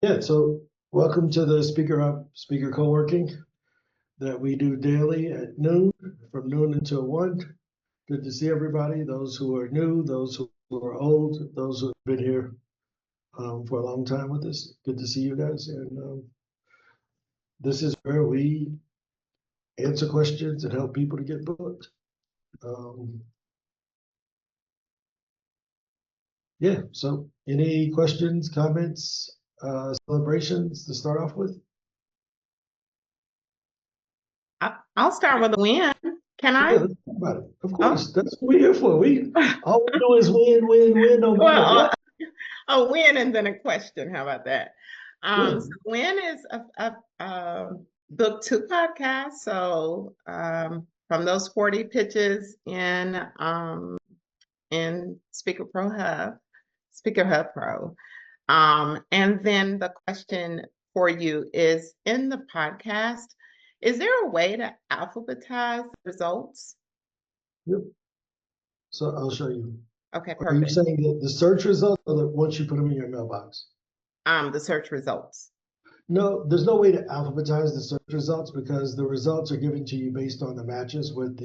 Yeah, so welcome to the Speaker Up, Speaker Co-working that we do daily at noon, from noon until 1. Good to see everybody, those who are new, those who are old, those who have been here for a long time with us. Good to see you guys. And this is where we answer questions and help people to get booked. Um, yeah, so any questions, comments, celebrations to start off with? I'll start with a win. Can Yeah, I? let's talk about it. Of course, that's what we're here for. All we do is win, win, win, no matter Well, what. a win and then a question. How about that? Yeah. So win is a book 2 podcast. So from those 40 pitches in Speaker Hub Pro. And then the question for you is in the podcast, is there a way to alphabetize results? Yep. So I'll show you. Okay, Are you perfect. saying that the search results or once you put them in your mailbox? The search results. No, there's no way to alphabetize the search results because the results are given to you based on the matches with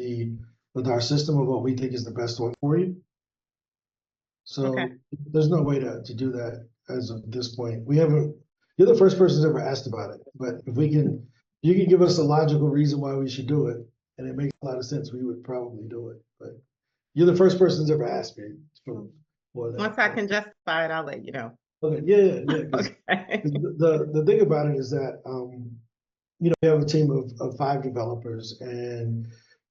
our system of what we think is the best one for you. Okay. So there's no way to do that as of this point. We haven't, you're the first person who's ever asked about it, but if you can give us a logical reason why we should do it, and it makes a lot of sense, we would probably do it. But you're the first person who's ever asked me for that. Once I can justify it, I'll let you know. Okay, yeah. Okay. The thing about it is that we have a team of 5 developers and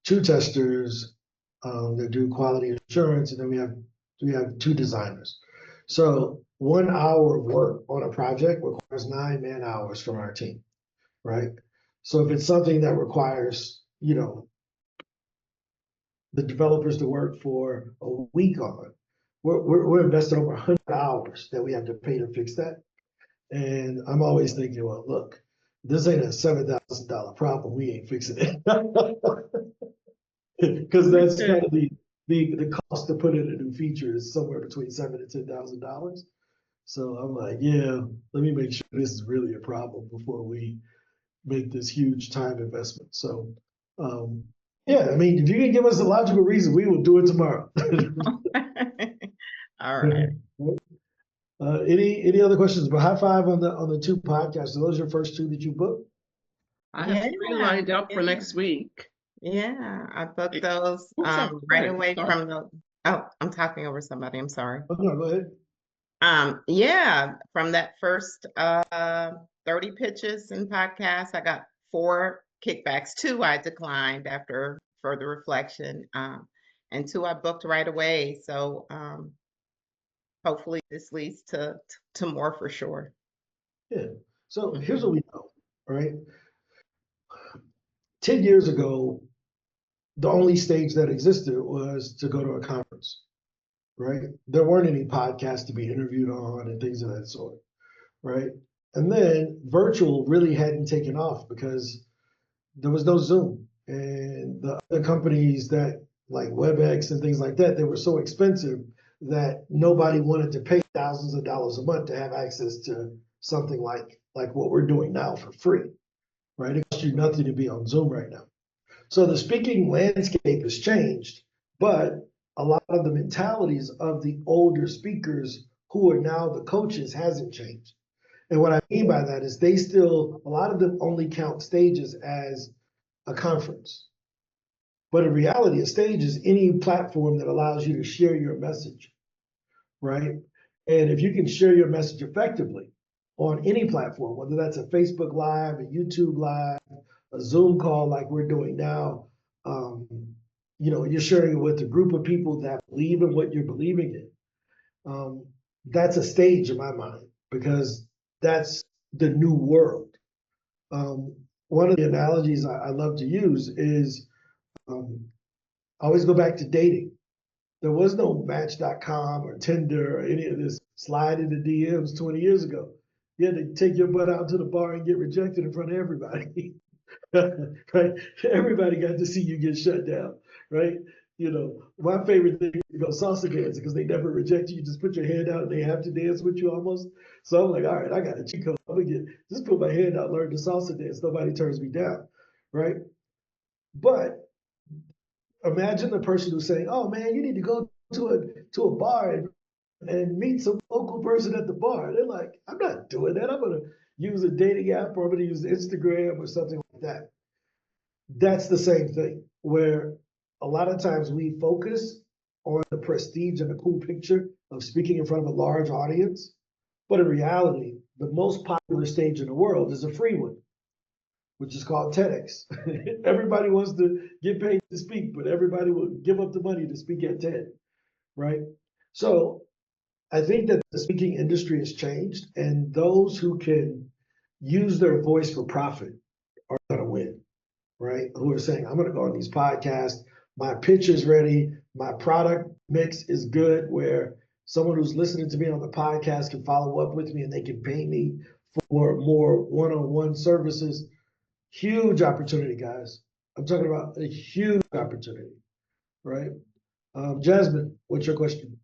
2 testers that do quality assurance, and then we have 2 designers. So 1 hour of work on a project requires 9 man hours from our team, right? So if it's something that requires, the developers to work for a week on, we're investing over 100 hours that we have to pay to fix that. And I'm always thinking, well, look, this ain't a $7,000 problem. We ain't fixing it. Because that's kind of the cost to put in a new feature is somewhere between $7,000 and $10,000. So I'm like, yeah, let me make sure this is really a problem before we make this huge time investment. So, yeah, I mean, if you can give us a logical reason, we will do it tomorrow. All right. Any other questions? But high five on the 2 podcasts. Are those your first 2 that you booked? I have 3 lined up for next week. Yeah, I booked those sorry, right ahead, away sorry. from the. Oh, I'm talking over somebody. I'm sorry. Oh, no, go ahead. Yeah, from that first 30 pitches in podcast, I got 4 kickbacks. 2 I declined after further reflection, and 2 I booked right away. So hopefully this leads to more for sure. Yeah. So here's what we know, right? 10 years ago, the only stage that existed was to go to a conference, right? There weren't any podcasts to be interviewed on and things of that sort, right? And then virtual really hadn't taken off because there was no Zoom. And the other companies that like WebEx and things like that, they were so expensive that nobody wanted to pay thousands of dollars a month to have access to something like what we're doing now for free, right? It costs you nothing to be on Zoom right now. So the speaking landscape has changed, but a lot of the mentalities of the older speakers who are now the coaches hasn't changed. And what I mean by that is a lot of them only count stages as a conference. But in reality, a stage is any platform that allows you to share your message, right? And if you can share your message effectively on any platform, whether that's a Facebook Live, a YouTube Live, a Zoom call like we're doing now, you're sharing it with a group of people that believe in what you're believing in. That's a stage in my mind because that's the new world. One of the analogies I love to use is I always go back to dating. There was no Match.com or Tinder or any of this slide into DMs 20 years ago. You had to take your butt out to the bar and get rejected in front of everybody. Right? Everybody got to see you get shut down, right? My favorite thing is to go salsa dancing because they never reject you. You just put your hand out and they have to dance with you almost. So I'm like, all right, I got a cheat code. I'm gonna just put my hand out, learn the salsa dance. Nobody turns me down, right? But imagine the person who's saying, "Oh man, you need to go to a bar and meet some local person at the bar." They're like, "I'm not doing that. I'm gonna use a dating app or I'm gonna use Instagram or something like that." That's the same thing where a lot of times we focus on the prestige and the cool picture of speaking in front of a large audience, but in reality, the most popular stage in the world is a free one, which is called TEDx. Everybody wants to get paid to speak, but everybody will give up the money to speak at TED, right? So I think that the speaking industry has changed, and those who can use their voice for profit are going to win, right? Who are saying, I'm going to go on these podcasts, my pitch is ready, my product mix is good, where someone who's listening to me on the podcast can follow up with me and they can pay me for more one-on-one services. Huge opportunity, guys. I'm talking about a huge opportunity, right? Jasmine, what's your question?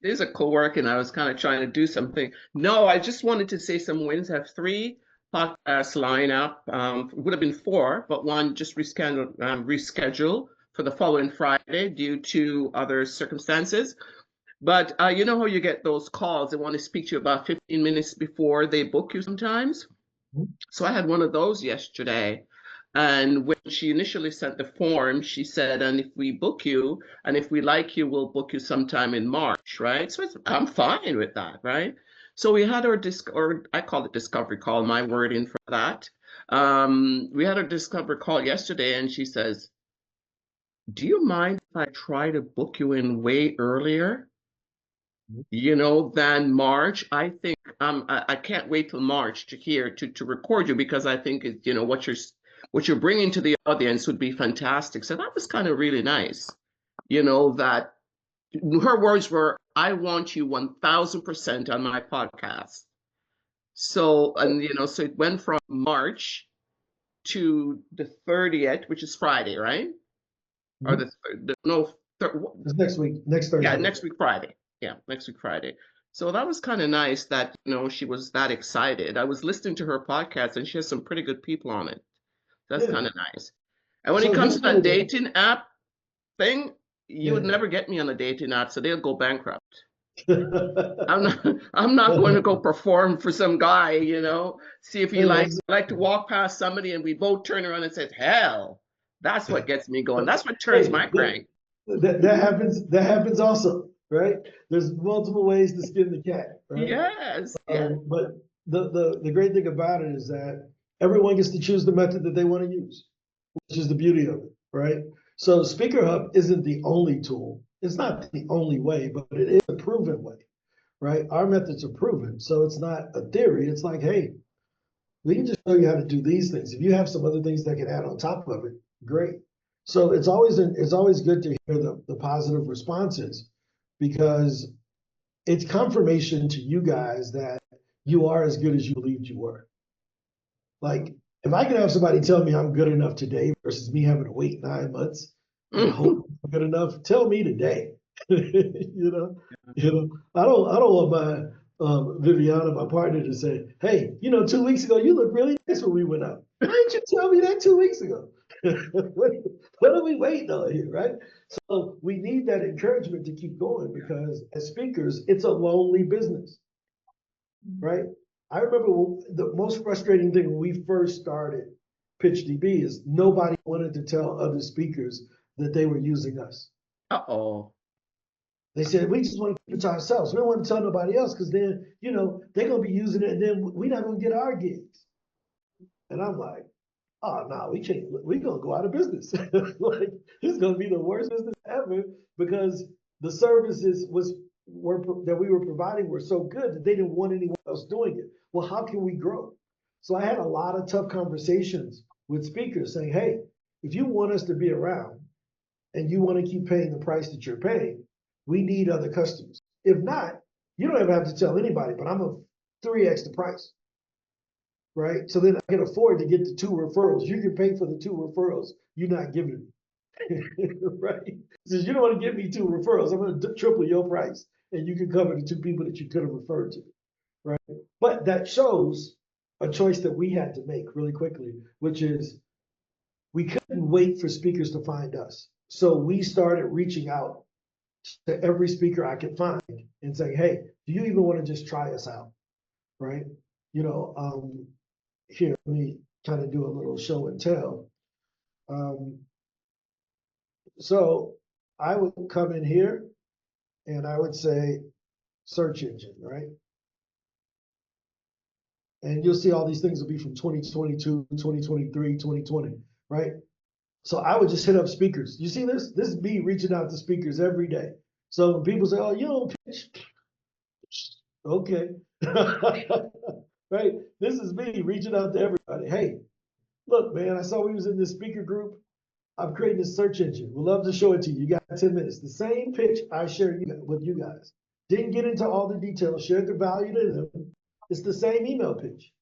There's a co-working. I was kind of trying to do something. No, I just wanted to say some wins. I have 3 podcasts line up. Would have been 4, but one just rescheduled for the following Friday due to other circumstances. But you know how you get those calls? They want to speak to you about 15 minutes before they book you sometimes. So I had one of those yesterday. And when she initially sent the form, she said, and if we book you, and if we like you, we'll book you sometime in March, right? So I'm fine with that, right? So we had our or I call it discovery call, my wording for that. We had our discovery call yesterday, and she says, do you mind if I try to book you in way earlier? Than March. I think I can't wait till March to record you because I think what you're bringing to the audience would be fantastic. So that was kind of really nice. That her words were, "I want you 1,000% on my podcast." So so it went from March to the 30th, which is Friday, right? Or no, It's next week, next Thursday. yeah, next week Friday. Yeah, next week Friday. So that was kind of nice that, she was that excited. I was listening to her podcast and she has some pretty good people on it. That's Yeah. kind of nice. And when So it comes here's to that what dating app thing, you would Yeah. never get me on a dating app, so they'll go bankrupt. I'm not going to go perform for some guy, see if he like to walk past somebody and we both turn around and say, hell, that's what gets me going. That's what turns Hey, my crank. that happens also, right? There's multiple ways to skin the cat, right? Yes, yes. But the great thing about it is that everyone gets to choose the method that they want to use, which is the beauty of it, right? So Speaker Hub isn't the only tool. It's not the only way, but it is a proven way, right? Our methods are proven. So it's not a theory. It's like, hey, we can just show you how to do these things. If you have some other things that can add on top of it, great. So it's always good to hear the positive responses because it's confirmation to you guys that you are as good as you believed you were. Like if I can have somebody tell me I'm good enough today versus me having to wait 9 months and hope I'm good enough, tell me today. I don't want my Viviana, my partner, to say, "Hey, 2 weeks ago you looked really nice when we went out. Why didn't you tell me that 2 weeks ago? what are we waiting on here, right?" So we need that encouragement to keep going because as speakers, it's a lonely business, right? I remember the most frustrating thing when we first started PitchDB is nobody wanted to tell other speakers that they were using us. Uh-oh. They said, we just want to keep it to ourselves. We don't want to tell nobody else because then, they're going to be using it and then we're not going to get our gigs. And I'm like, oh, no, we can't. We're going to go out of business. Like, this is going to be the worst business ever because the services that we were providing were so good that they didn't want anyone else doing it. Well, how can we grow? So I had a lot of tough conversations with speakers saying, hey, if you want us to be around and you want to keep paying the price that you're paying, we need other customers. If not, you don't ever have to tell anybody, but I'm a 3x the price, right? So then I can afford to get the 2 referrals. You can pay for the 2 referrals you're not giving me. Right? He says, you don't want to give me 2 referrals. I'm going to triple your price, and you can cover the 2 people that you could have referred to. Right? But that shows a choice that we had to make really quickly, which is we couldn't wait for speakers to find us. So we started reaching out to every speaker I could find and saying, hey, do you even want to just try us out? Right? You know, here, let me kind of do a little show and tell. So I would come in here and I would say search engine, right? And you'll see all these things will be from 2022, 2023, 2020, right? So I would just hit up speakers. You see this? This is me reaching out to speakers every day. So when people say, oh, you don't pitch, okay. Right? This is me reaching out to everybody. Hey, look, man, I saw we was in this speaker group. I'm creating this search engine. We'd love to show it to you. You got 10 minutes. The same pitch I shared with you guys. Didn't get into all the details, shared the value to them. It's the same email pitch.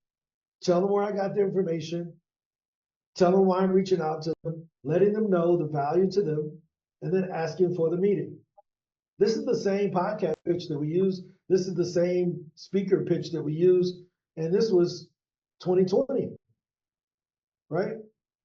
Tell them where I got the information. Tell them why I'm reaching out to them, letting them know the value to them, and then asking for the meeting. This is the same podcast pitch that we use. This is the same speaker pitch that we use. And this was 2020, right?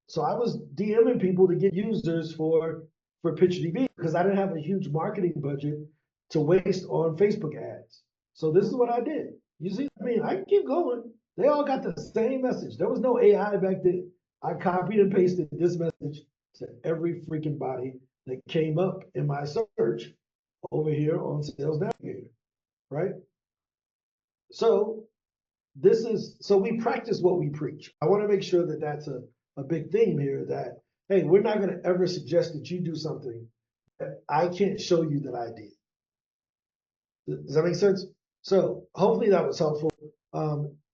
So I was DMing people to get users for PitchDB because I didn't have a huge marketing budget to waste on Facebook ads. So this is what I did. You see, I mean, I can keep going. They all got the same message. There was no AI back then. I copied and pasted this message to every freaking body that came up in my search over here on Sales Navigator, right? So so we practice what we preach. I want to make sure that that's a big theme here that, hey, we're not going to ever suggest that you do something that I can't show you that I did. Does that make sense? So hopefully that was helpful.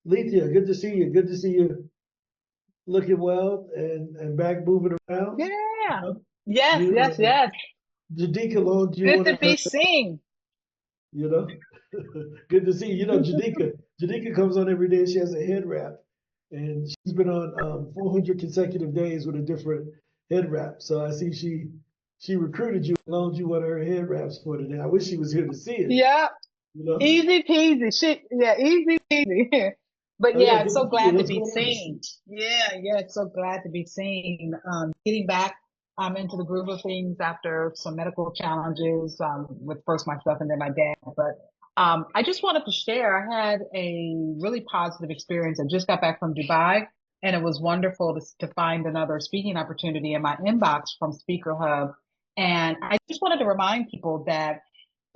Lethea, good to see you. Good to see you looking well and back moving around. Yeah. Yes, You, yes, yes. Jadika Long, do you Good want to be seen. you know, good to see you. You know, Jadika comes on every day. She has a head wrap, and she's been on 400 consecutive days with a different head wrap. So I see she recruited you, and loaned you one of her head wraps for today. I wish she was here to see it. Yeah. You know, Easy peasy. Shit. Yeah, easy peasy. But oh yeah, yeah, good it's to so see you. glad to What's be going on? seen. Yeah, it's so glad to be seen. Getting back into the groove of things after some medical challenges with first myself and then my dad. But I just wanted to share, I had a really positive experience. I just got back from Dubai, and it was wonderful to find another speaking opportunity in my inbox from Speaker Hub. And I just wanted to remind people that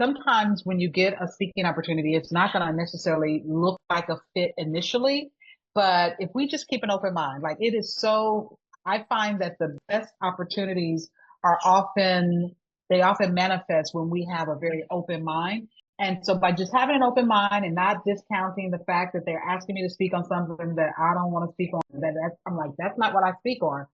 sometimes when you get a speaking opportunity, it's not going to necessarily look like a fit initially. But if we just keep an open mind, like it is so, I find that the best opportunities are they often manifest when we have a very open mind. And so by just having an open mind and not discounting the fact that they're asking me to speak on something that I don't want to speak on, I'm like, that's not what I speak on.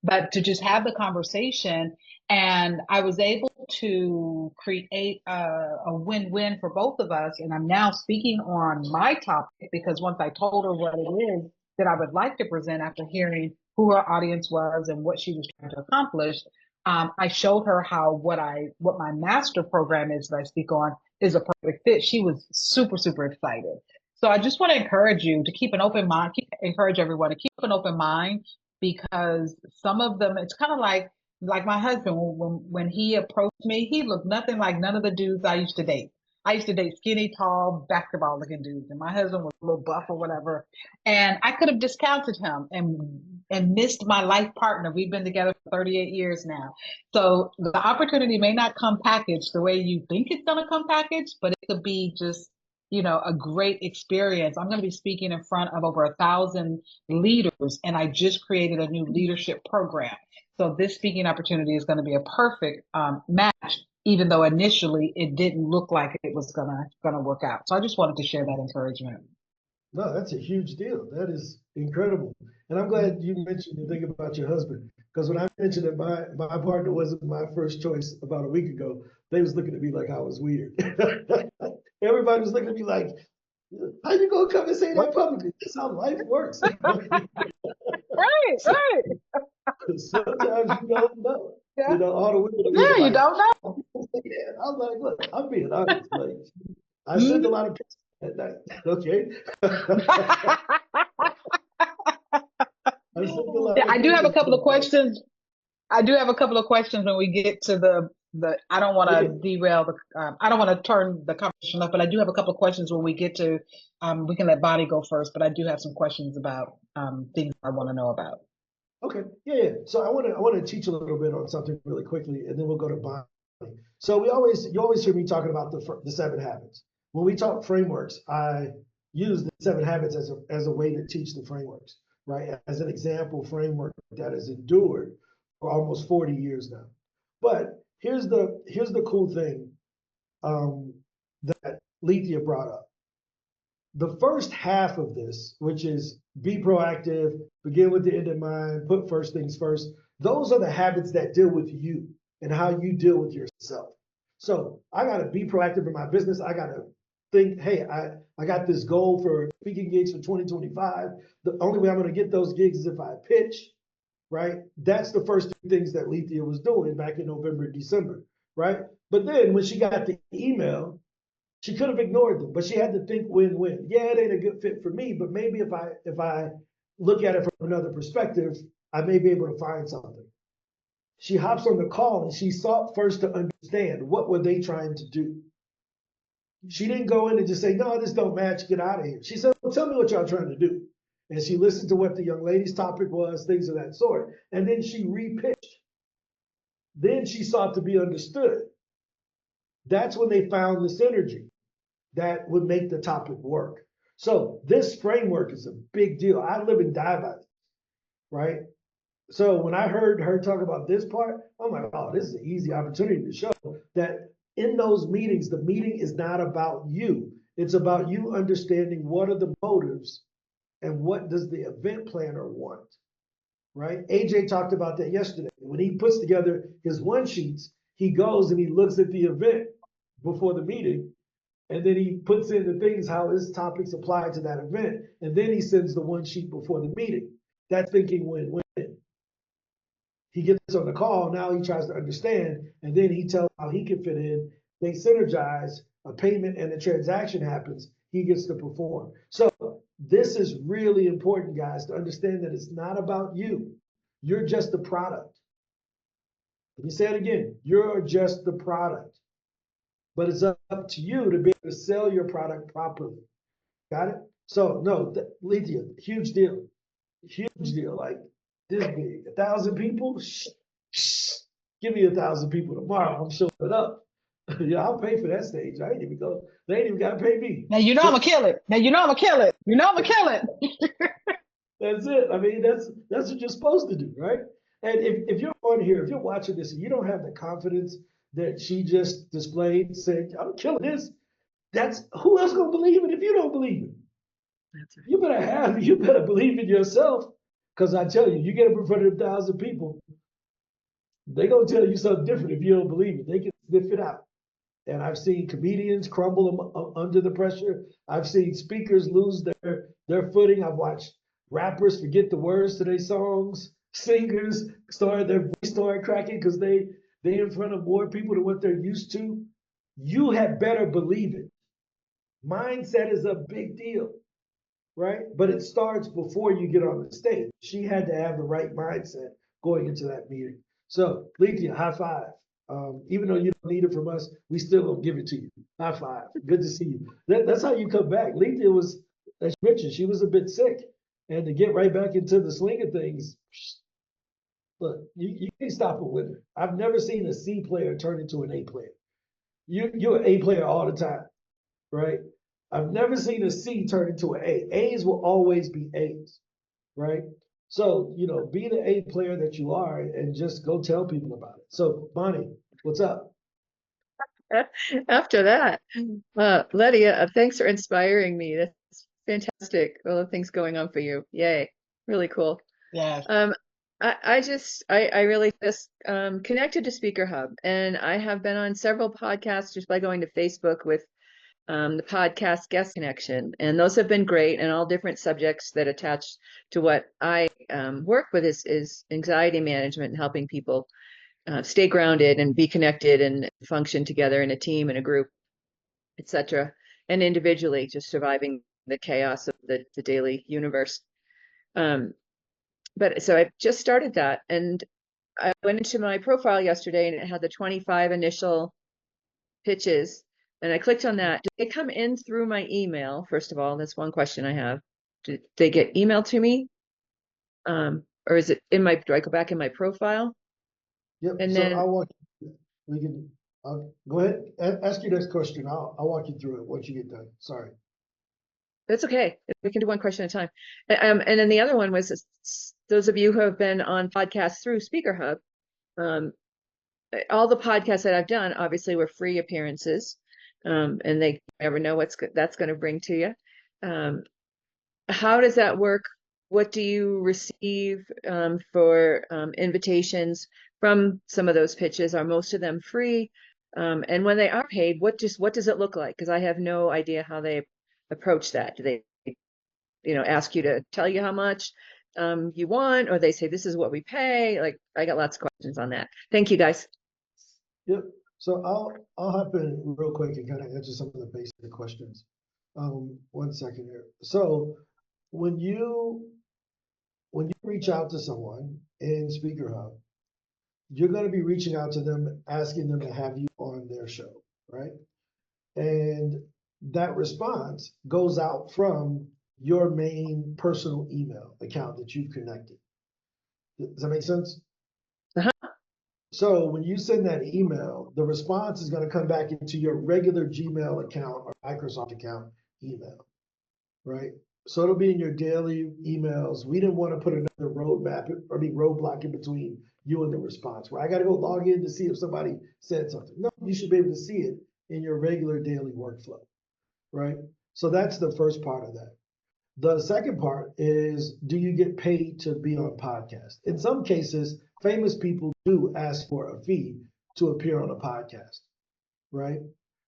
But to just have the conversation, and I was able to create a win-win for both of us. And I'm now speaking on my topic because once I told her what it is that I would like to present after hearing who her audience was and what she was trying to accomplish, I showed her how what my master program is that I speak on is a perfect fit. She was super, super excited. So I just want to encourage you to keep an open mind, encourage everyone to keep an open mind, because some of them, it's kind of like my husband, when he approached me, he looked nothing like none of the dudes I used to date. I used to date skinny, tall, basketball looking dudes, and my husband was a little buff or whatever. And I could have discounted him and missed my life partner. We've been together for 38 years now. So the opportunity may not come packaged the way you think it's going to come packaged, but it could be just, a great experience. I'm going to be speaking in front of over 1,000 leaders, and I just created a new leadership program. So this speaking opportunity is going to be a perfect match, even though initially it didn't look like it was gonna work out. So I just wanted to share that encouragement. No, that's a huge deal. That is incredible. And I'm glad you mentioned the thing about your husband. Because when I mentioned that my partner wasn't my first choice about a week ago, they was looking at me like I was weird. Everybody was looking at me like, how you gonna come and say that publicly? That's how life works. Right. Sometimes you don't know. Yeah. All the women are Yeah, looking you like, don't know. yeah. I'm like, look, I'm being honest. Like, I send a Mhm. lot of pictures at night. Okay. I send a lot Yeah, of I do have a pictures couple at of night. questions. I do have a couple of questions when we get to the. I don't want Okay. to derail the. I don't want to turn the conversation up, but I do have a couple of questions when we get to. We can let Bonnie go first, but I do have some questions about things I want to know about. Okay. Yeah. So I want to teach a little bit on something really quickly, and then we'll go to Bonnie. So you always hear me talking about the 7 habits. When we talk frameworks, I use the 7 habits as a way to teach the frameworks, right? As an example framework that has endured for almost 40 years now. But here's the cool thing um, that Lethea brought up. The first half of this, which is be proactive, begin with the end in mind, put first things first, those are the habits that deal with you and how you deal with yourself. So I got to be proactive in my business. I got to think, hey, I got this goal for speaking gigs for 2025. The only way I'm going to get those gigs is if I pitch, right? That's the first 2 things that Lethea was doing back in November, December, right? But then when she got the email, she could have ignored them, but she had to think win-win. Yeah, it ain't a good fit for me, but maybe if I look at it from another perspective, I may be able to find something. She hops on the call and she sought first to understand what were they trying to do. She didn't go in and just say, no, this don't match, get out of here. She said, well, tell me what y'all trying to do. And she listened to what the young lady's topic was, things of that sort. And then she repitched. Then she sought to be understood. That's when they found the synergy that would make the topic work. So this framework is a big deal. I live and die by it, right? So when I heard her talk about this part, I'm like, oh, this is an easy opportunity to show that in those meetings, the meeting is not about you. It's about you understanding what are the motives and what does the event planner want, right? AJ talked about that yesterday. When he puts together his one sheets, he goes and he looks at the event before the meeting, and then he puts in the things how his topics apply to that event, and then he sends the one sheet before the meeting. That's thinking win-win. He gets on the call, now he tries to understand, and then he tells how he can fit in. They synergize, a payment and a transaction happens, he gets to perform. So this is really important, guys, to understand that it's not about you. You're just the product. Let me say it again. You're just the product. But it's up to you to be able to sell your product properly. Got it? So no, Lethea, huge deal. Like this big, 1,000 people. Give me 1,000 people tomorrow. I'm showing up. Yeah, I'll pay for that stage. I ain't even go. They ain't even got to pay me. Now you know I'm gonna kill it. Now you know I'm gonna kill it. You know I'm gonna kill it. That's it. I mean, that's what you're supposed to do, right? And if you're on here, if you're watching this, and you don't have the confidence that she just displayed, saying, "I'm killing this," that's who else gonna believe it if you don't believe it? That's right. You better believe in yourself. Because I tell you, you get up in front of 1,000 people, they gonna tell you something different if you don't believe it. They can sniff it out. And I've seen comedians crumble under the pressure. I've seen speakers lose their footing. I've watched rappers forget the words to their songs. Singers their voice started cracking because they in front of more people than what they're used to. You had better believe it. Mindset is a big deal, right? But it starts before you get on the stage. She had to have the right mindset going into that meeting. So, Lethea, high five. Even though you don't need it from us, we still gonna give it to you. High five. Good to see you. That's how you come back. Lethea was, as you mentioned, she was a bit sick, and to get right back into the swing of things. Look, you can't stop a winner. I've never seen a C player turn into an A player. You're an A player all the time, right? I've never seen a C turn into an A. A's will always be A's, right? So, be the A player that you are and just go tell people about it. So, Bonnie, what's up? After that, Lydia, thanks for inspiring me. That's fantastic. All the things going on for you. Yay. Really cool. Yes. I really just connected to Speaker Hub, and I have been on several podcasts just by going to Facebook with the podcast Guest Connection, and those have been great, and all different subjects that attach to what I work with is anxiety management and helping people stay grounded and be connected and function together in a team, in a group, etc. And individually, just surviving the chaos of the daily universe. But so I just started that, and I went into my profile yesterday and it had the 25 initial pitches, and I clicked on that. Did they come in through my email? First of all, that's one question I have. Did they get emailed to me? Or is it in my, do I go back in my profile? Yep. And So then, I'll walk. We can go ahead. Ask your next question. I'll walk you through it once you get done. Sorry. that's okay. We can do one question at a time. And then the other one was those of you who have been on podcasts through Speaker Hub. All the podcasts that I've done obviously were free appearances, and they never know that's going to bring to you. How does that work? What do you receive for invitations from some of those pitches? Are most of them free? And when they are paid, what does it look like? Because I have no idea how they approach that. Do they, ask you to tell you how much you want, or they say this is what we pay? Like, I got lots of questions on that. Thank you, guys. Yep. So I'll hop in real quick and kind of answer some of the basic questions. 1 second here. So when you reach out to someone in Speaker Hub, you're going to be reaching out to them, asking them to have you on their show, right? And that response goes out from your main personal email account that you've connected. Does that make sense? Uh-huh. So when you send that email, the response is going to come back into your regular Gmail account or Microsoft account email, right? So it'll be in your daily emails. We didn't want to put another roadblock in between you and the response where I got to go log in to see if somebody said something. No, you should be able to see it in your regular daily workflow, right? So that's the first part of that. The second part is, do you get paid to be on podcast? In some cases, famous people do ask for a fee to appear on a podcast, right?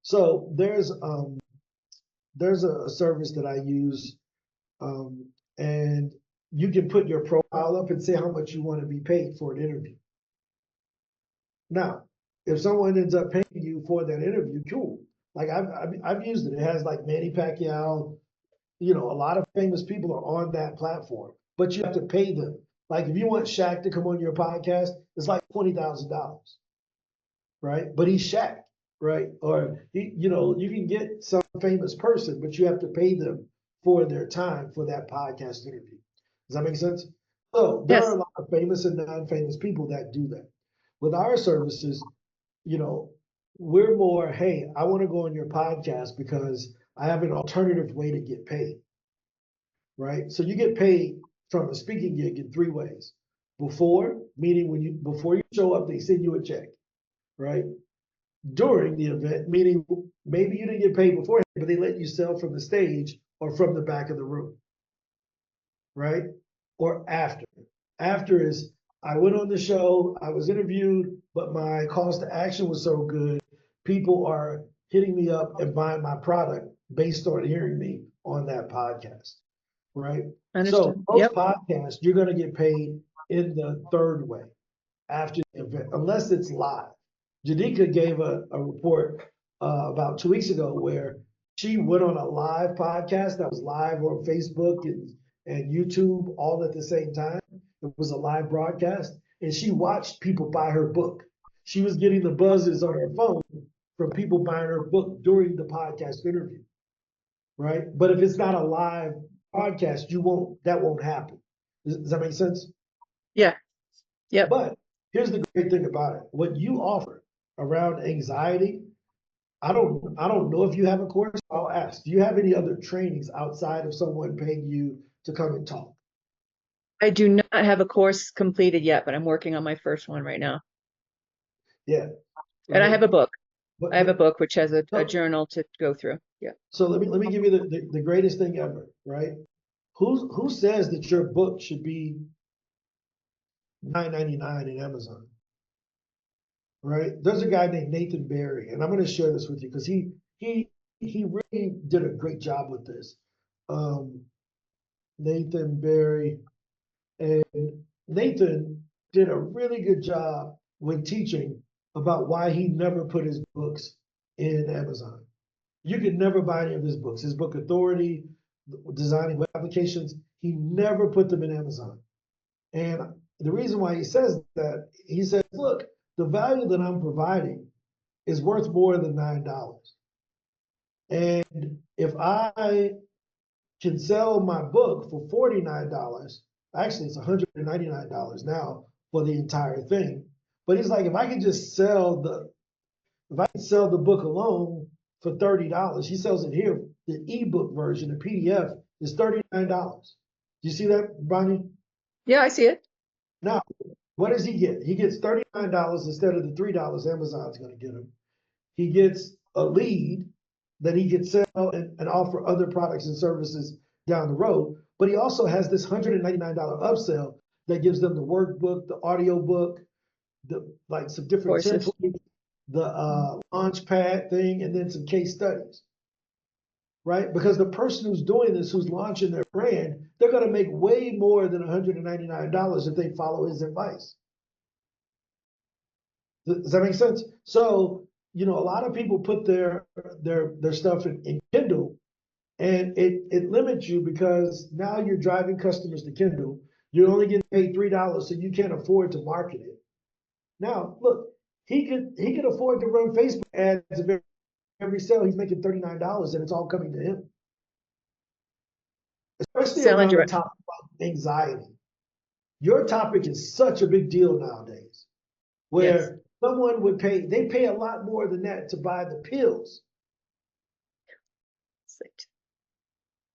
So there's a service that I use, and you can put your profile up and say how much you want to be paid for an interview. Now, if someone ends up paying you for that interview, cool. Like I've used it. It has like Manny Pacquiao, a lot of famous people are on that platform, but you have to pay them. Like if you want Shaq to come on your podcast, it's like $20,000, right? But he's Shaq, right? Or you can get some famous person, but you have to pay them for their time for that podcast interview. Does that make sense? So there Yes. are a lot of famous and non-famous people that do that. With our services, we're more, hey, I want to go on your podcast because I have an alternative way to get paid, right? So you get paid from a speaking gig in 3 ways. Before, meaning before you show up, they send you a check, right? During the event, meaning maybe you didn't get paid beforehand, but they let you sell from the stage or from the back of the room, right? Or after. After is, I went on the show, I was interviewed, but my cost to action was so good, people are hitting me up and buying my product based on hearing me on that podcast, right? So Understood. most Yep. podcasts, you're going to get paid in the third way after the event, unless it's live. Janika gave a report about 2 weeks ago where she went on a live podcast that was live on Facebook and YouTube all at the same time. It was a live broadcast, and she watched people buy her book. She was getting the buzzes on her phone from people buying her book during the podcast interview, right? But if it's not a live podcast, that won't happen. Does that make sense? Yeah. Yep. But here's the great thing about it. What you offer around anxiety, I don't know if you have a course. I'll ask, do you have any other trainings outside of someone paying you to come and talk? I do not have a course completed yet, but I'm working on my first one right now. Yeah. And I have a book. But, I have a book which has a so, journal to go through. Yeah. So let me give you the greatest thing ever, right? Who says that your book should be $9.99 in Amazon? Right? There's a guy named Nathan Barry, and I'm going to share this with you because he really did a great job with this. Nathan Barry, and Nathan did a really good job when teaching about why he never put his books in Amazon. You could never buy any of his books. His book Authority, Designing Web Applications, he never put them in Amazon. And the reason why he says that, he says, look, the value that I'm providing is worth more than $9. And if I can sell my book for $49, actually it's $199 now for the entire thing. But he's like, if I can just sell the book alone for $30, he sells it here. The ebook version, the PDF, is $39. Do you see that, Bonnie? Yeah, I see it. Now, what does he get? He gets $39 instead of the $3 Amazon's going to get him. He gets a lead that he can sell and offer other products and services down the road. But he also has this $199 upsell that gives them the workbook, the audio book, like some different Courses. templates, the launch pad thing, and then some case studies. Right? Because the person who's doing this, who's launching their brand, they're going to make way more than $199 if they follow his advice. Does that make sense? So, a lot of people put their stuff in Kindle, and it limits you because now you're driving customers to Kindle. You're only getting paid $3, so you can't afford to market it. Now, look, he could afford to run Facebook ads every sale. He's making $39, and it's all coming to him. Especially Selling around the direct. topic of anxiety. Your topic is such a big deal nowadays, where someone would they pay a lot more than that to buy the pills.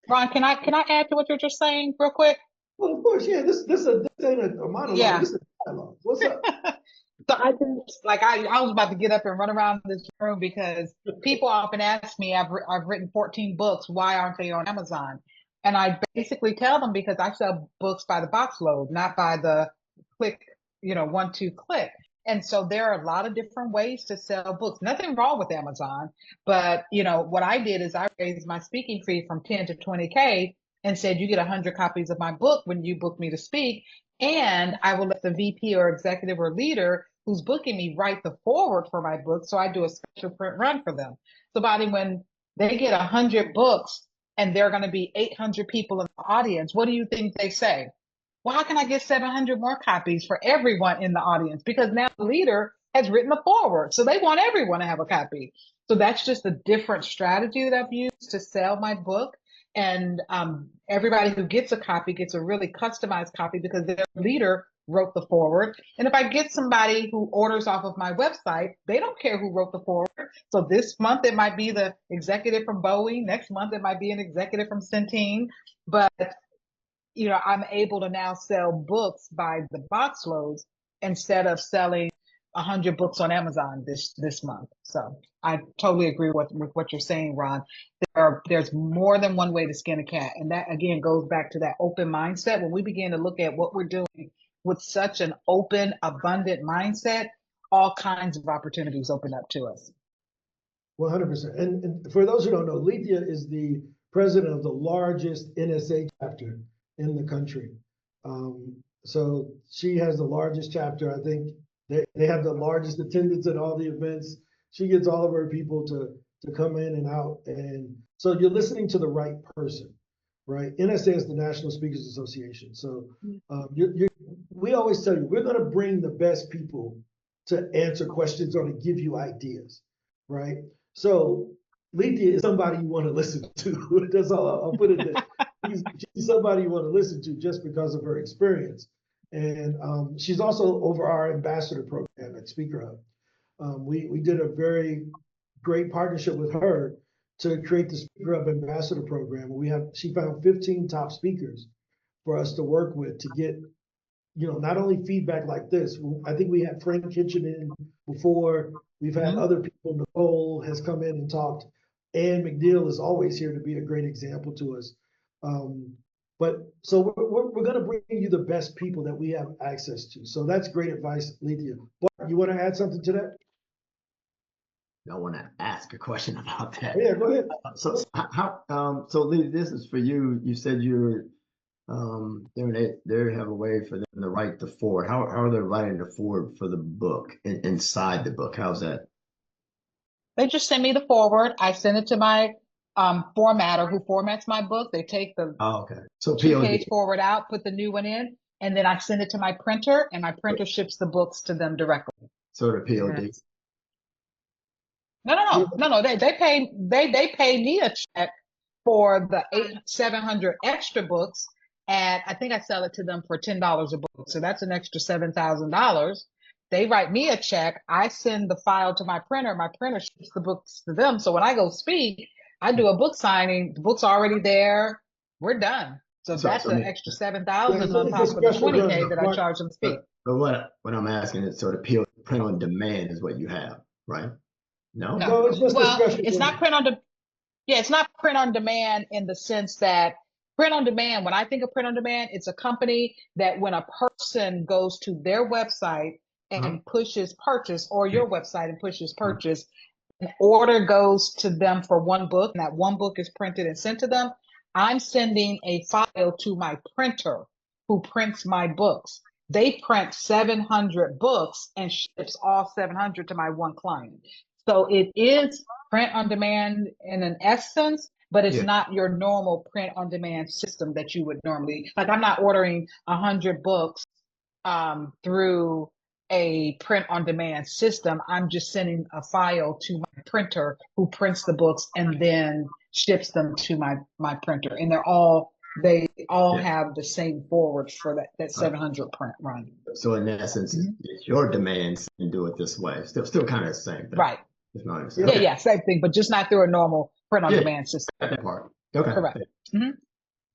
Ron, can I add to what you're just saying real quick? Well, of course, yeah. This ain't a monologue. Yeah. This is a dialogue. What's up? So I just I was about to get up and run around this room because people often ask me, I've written 14 books. Why aren't they on Amazon? And I basically tell them because I sell books by the box load, not by the click, 1, 2 click. And so there are a lot of different ways to sell books. Nothing wrong with Amazon, but what I did is I raised my speaking fee from 10 to 20K and said you get 100 copies of my book when you book me to speak, and I will let the VP or executive or leader who's booking me write the forward for my book. So I do a special print run for them. So Bonnie, when they get 100 books and there are going to be 800 people in the audience, what do you think they say? Well, how can I get 700 more copies for everyone in the audience? Because now the leader has written the forward. So they want everyone to have a copy. So that's just a different strategy that I've used to sell my book. And everybody who gets a copy gets a really customized copy because their leader wrote the forward. And if I get somebody who orders off of my website, they don't care who wrote the forward. So this month it might be the executive from Boeing. Next month it might be an executive from Centene. But I'm able to now sell books by the box loads instead of selling 100 books on Amazon this month. So I totally agree with what you're saying, Ron. There's more than one way to skin a cat. And that, again, goes back to that open mindset. When we begin to look at what we're doing with such an open, abundant mindset, all kinds of opportunities open up to us. 100%. And for those who don't know, Lethea is the president of the largest NSA chapter in the country. So she has the largest chapter. I think they have the largest attendance at all the events. She gets all of her people to come in and out. And so you're listening to the right person, right? NSA is the National Speakers Association. So we always tell you, we're going to bring the best people to answer questions or to give you ideas, right? So Lethea is somebody you want to listen to. That's all I'll put it there. She's somebody you want to listen to just because of her experience. And she's also over our ambassador program at Speaker Hub. We did a very great partnership with her to create the Speaker Hub ambassador program. She found 15 top speakers for us to work with to get, not only feedback like this. I think we had Frank Kitchen in before. We've had other people. Nicole has come in and talked. Ann McNeil is always here to be a great example to us. But so we're going to bring you the best people that we have access to. So that's great advice, Lethea. Bart, you want to add something to that? I want to ask a question about that. Yeah, go ahead. So Lethea, this is for you. You said you're they have a way for them to write the forward. How are they writing the forward for the book inside the book? How's that? They just send me the forward. I send it to my formatter who formats my book. They take the Oh, okay. So 2-page POD. forward out, put the new one in, and then I send it to my printer, and my printer ships the books to them directly. Sort of POD. Yes. No. They pay me a check for the 700 extra books, and I think I sell it to them for $10 a book. So that's an extra $7,000. They write me a check. I send the file to my printer. My printer ships the books to them. So when I go speak, I do a book signing. The book's already there. We're done. So that's an extra 7,000 on top of the 20K that I charge them to speak. But what I'm asking is sort of print on demand is what you have, right? No, No, it's just a Well, special it's not print on it's not print on demand in the sense that print on demand, when I think of print on demand, it's a company that when a person goes to their website and pushes purchase, or your website and pushes purchase, an order goes to them for one book, and that one book is printed and sent to them. I'm sending a file to my printer who prints my books. They print 700 books and ships all 700 to my one client. So it is print on demand in an essence, but it's not your normal print on demand system that you would normally, like I'm not ordering 100 books through a print on demand system. I'm just sending a file to my printer who prints the books and then ships them to my printer. And they all have the same forward for that 700 print run. So in essence, it's your demands and do it this way. Still kind of the same thing. Right. Yeah, same thing, but just not through a normal print on demand system. That part. Okay. Correct.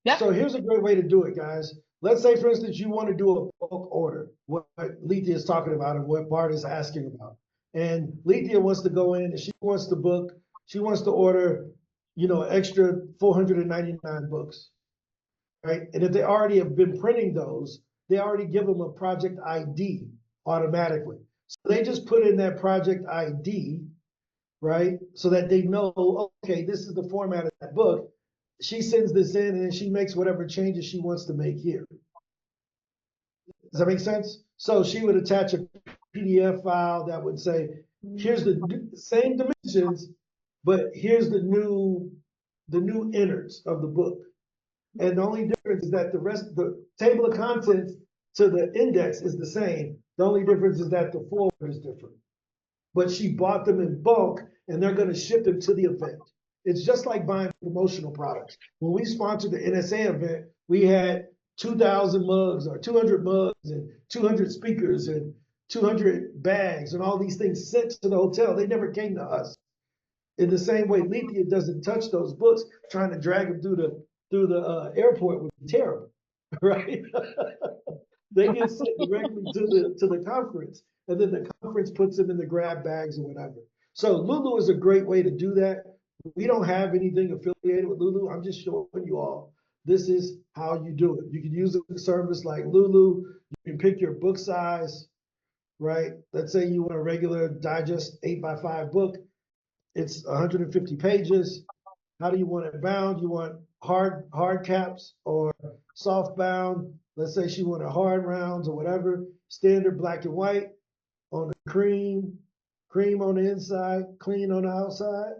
Yeah. So here's a great way to do it, guys. Let's say, for instance, you want to do a bulk order, what Lethea is talking about and what Bart is asking about. And Lethea wants to go in and she wants to order, extra 499 books, right? And if they already have been printing those, they already give them a project ID automatically. So they just put in that project ID, right? So that they know, okay, this is the format of that book. She sends this in and she makes whatever changes she wants to make here. Does that make sense? So she would attach a PDF file that would say, here's the same dimensions, but here's the new innards of the book. And the only difference is that the table of contents to the index is the same. The only difference is that the forward is different. But she bought them in bulk and they're going to ship them to the event. It's just like buying promotional products. When we sponsored the NSA event, we had 2,000 mugs or 200 mugs and 200 speakers and 200 bags and all these things sent to the hotel. They never came to us. In the same way, Lethea doesn't touch those books. Trying to drag them through the airport would be terrible, right? They get sent directly to the conference, and then the conference puts them in the grab bags or whatever. So Lulu is a great way to do that. We don't have anything affiliated with Lulu. I'm just showing you all. This is how you do it. You can use a service like Lulu. You can pick your book size, right? Let's say you want a regular digest 8x5 book. It's 150 pages. How do you want it bound? You want hard caps or soft bound? Let's say she wanted hard rounds or whatever. Standard black and white on the cream on the inside, clean on the outside.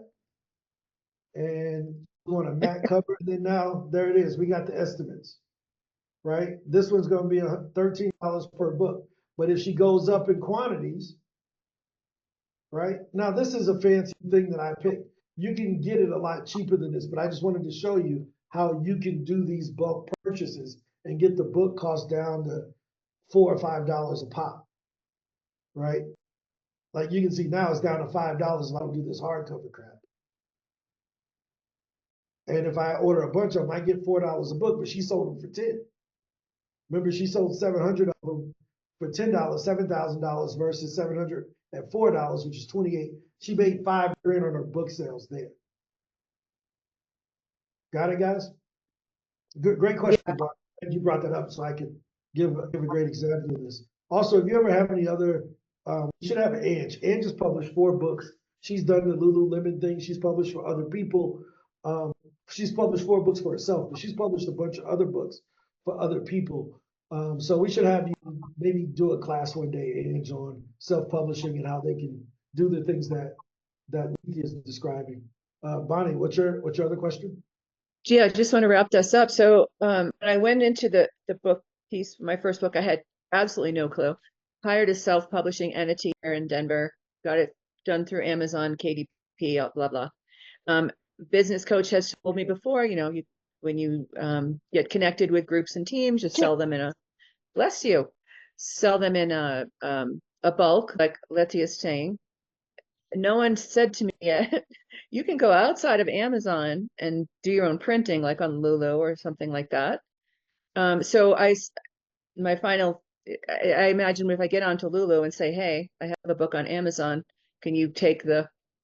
And you want a matte cover. And then now there it is. We got the estimates, right? This one's going to be $13 per book. But if she goes up in quantities, right? Now this is a fancy thing that I picked. You can get it a lot cheaper than this, but I just wanted to show you how you can do these bulk purchases and get the book cost down to $4 or $5 a pop, right? Like you can see now it's down to $5 if I don't do this hardcover crap. And if I order a bunch of them, I get $4 a book, but she sold them for 10. Remember, she sold 700 of them for $10, $7,000 versus 700 at $4, which is 28. She made $5 grand on her book sales there. Got it, guys? Good, great question. Yeah. You brought that up so I could give a great example of this. Also, if you ever have any other, you should have Ange. Ange has published 4 books. She's done the Lululemon thing. She's published for other people. She's published 4 books for herself, but she's published a bunch of other books for other people. So we should have you maybe do a class one day, Ange, on self-publishing and how they can do the things that Leafy is describing. Bonnie, what's your other question? Yeah, I just want to wrap this up. So when I went into the book piece, my first book, I had absolutely no clue. Hired a self-publishing entity here in Denver, got it done through Amazon, KDP, blah, blah. Business coach has told me before, when you get connected with groups and teams, just sell them sell them in a bulk, like Letty is saying. No one said to me yet, you can go outside of Amazon and do your own printing, like on Lulu or something like that. So I imagine if I get onto Lulu and say, hey, I have a book on Amazon, can you take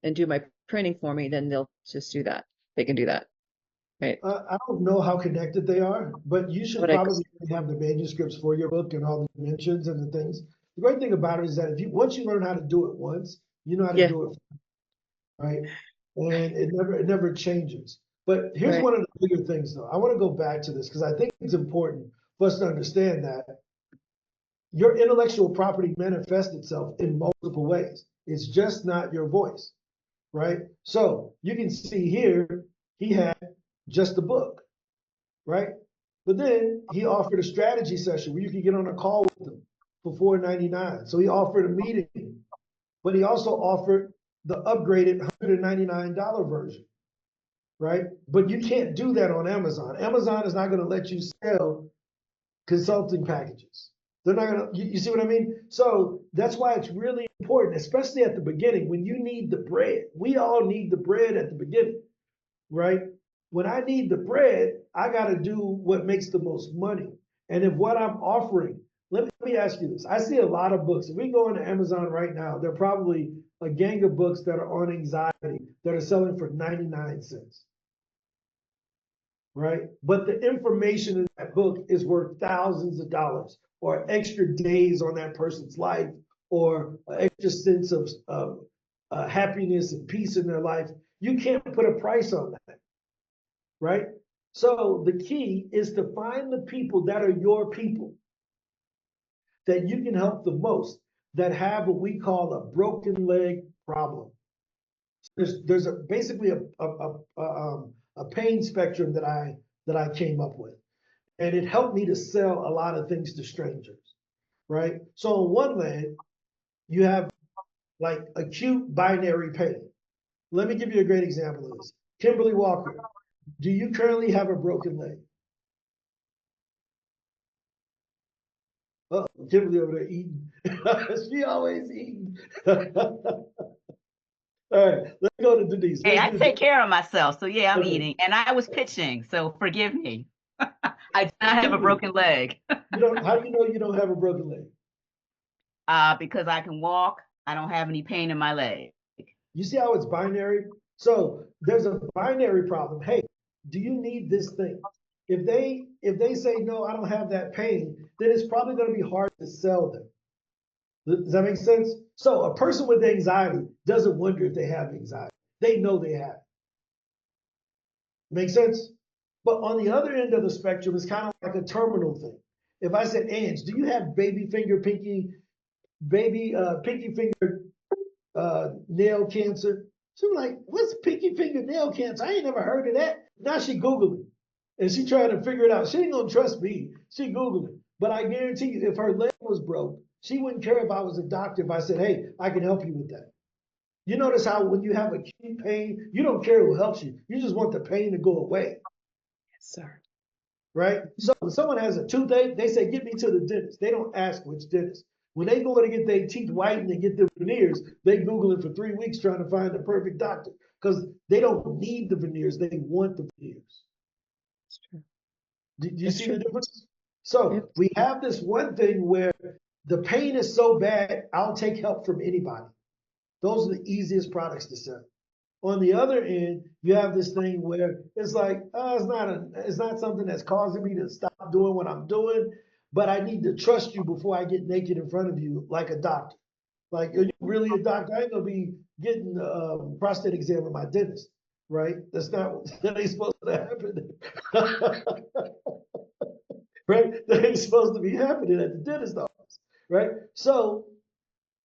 and do my printing for me? Then they'll just do that. They can do that. Right. I don't know how connected they are, but you should probably have the manuscripts for your book and all the dimensions and the things. The great thing about it is that once you learn how to do it once, you know how to do it, right? And it never changes. But here's one of the bigger things, though. I want to go back to this because I think it's important for us to understand that your intellectual property manifests itself in multiple ways. It's just not your voice, right? So you can see here, he had just the book, right? But then he offered a strategy session where you could get on a call with him for $4.99. So he offered a meeting, but he also offered the upgraded $199 version, right? But you can't do that on Amazon. Amazon is not going to let you sell consulting packages. They're not going to, you see what I mean? So that's why it's really important, especially at the beginning, when you need the bread. We all need the bread at the beginning, right? When I need the bread, I got to do what makes the most money. And if what I'm offering, let me ask you this. I see a lot of books. If we go into Amazon right now, there are probably a gang of books that are on anxiety that are selling for 99 cents, right? But the information in that book is worth thousands of dollars or extra days on that person's life or an extra sense of happiness and peace in their life. You can't put a price on that, right? So the key is to find the people that are your people that you can help the most, that have what we call a broken leg problem. There's basically a pain spectrum that I came up with, and it helped me to sell a lot of things to strangers, right? So on one leg, you have like acute binary pain. Let me give you a great example of this. Kimberly Walker, do you currently have a broken leg? Oh, Kimberly over there eating. She always eating. All right, let's go to Denise. Hey, I take care of myself, so yeah, I'm eating, and I was pitching, so forgive me. I do not have a broken leg. How do you know you don't have a broken leg? Because I can walk. I don't have any pain in my leg. You see how it's binary? So there's a binary problem. Hey, do you need this thing? If they say no, I don't have that pain, then it's probably going to be hard to sell them. Does that make sense? So a person with anxiety doesn't wonder if they have anxiety. They know they have it. Make sense? But on the other end of the spectrum, it's kind of like a terminal thing. If I said, Ange, do you have pinky finger nail cancer? She was like, what's pinky finger nail cancer? I ain't never heard of that. Now she Googling. And she trying to figure it out. She ain't gonna trust me. She Googling. But I guarantee you, if her leg was broke, she wouldn't care if I was a doctor if I said, hey, I can help you with that. You notice how when you have acute pain, you don't care who helps you. You just want the pain to go away. Yes, sir. Right? So when someone has a toothache, they say, get me to the dentist. They don't ask which dentist. When they go to get their teeth whitened and get their veneers, they Google it for 3 weeks trying to find the perfect doctor because they don't need the veneers. They want the veneers. That's true. Do you see the difference? So we have this one thing where the pain is so bad, I'll take help from anybody. Those are the easiest products to sell. On the other end, you have this thing where it's like, it's not something that's causing me to stop doing what I'm doing, but I need to trust you before I get naked in front of you like a doctor. Like, are you really a doctor? I ain't gonna be getting a prostate exam with my dentist, right? That ain't supposed to happen. right? That ain't supposed to be happening at the dentist office, right? So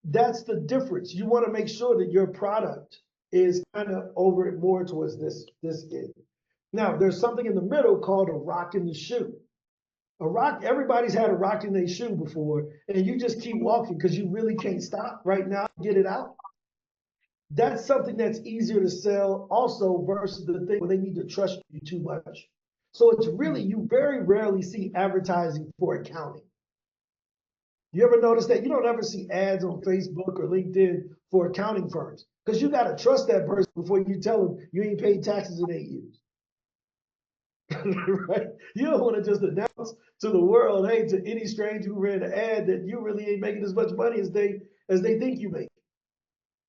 that's the difference. You want to make sure that your product is kind of over it more towards this end. Now, there's something in the middle called a rock in the shoe. A rock, everybody's had a rock in their shoe before, and you just keep walking because you really can't stop right now, get it out. That's something that's easier to sell also versus the thing where they need to trust you too much. So it's really, you very rarely see advertising for accounting. You ever notice that? You don't ever see ads on Facebook or LinkedIn for accounting firms because you got to trust that person before you tell them you ain't paid taxes in 8 years. Right? You don't want to just announce to the world, hey, to any stranger who ran an ad that you really ain't making as much money as they think you make.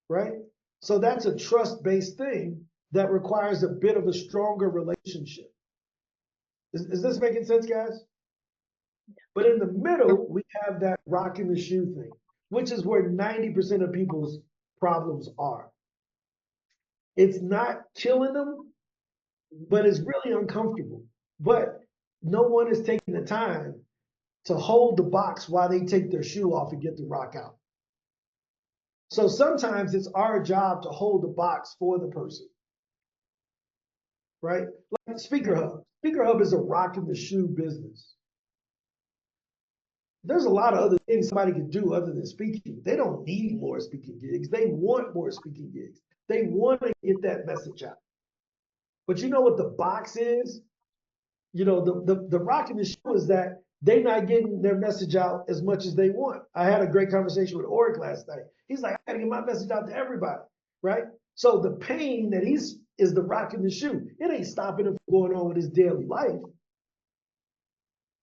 Right? So that's a trust-based thing that requires a bit of a stronger relationship. Is this making sense, guys? But in the middle, we have that rock in the shoe thing, which is where 90% of people's problems are. It's not killing them, but it's really uncomfortable. But no one is taking the time to hold the box while they take their shoe off and get the rock out. So sometimes it's our job to hold the box for the person, right? Like Speaker Hub. Speaker Hub is a rock in the shoe business. There's a lot of other things somebody can do other than speaking. They don't need more speaking gigs. They want more speaking gigs. They want to get that message out. But you know what the box is? You know, the rock in the shoe is that they're not getting their message out as much as they want. I had a great conversation with Oric last night. He's like, I gotta get my message out to everybody, right? So the pain that is the rock in the shoe. It ain't stopping him from going on with his daily life.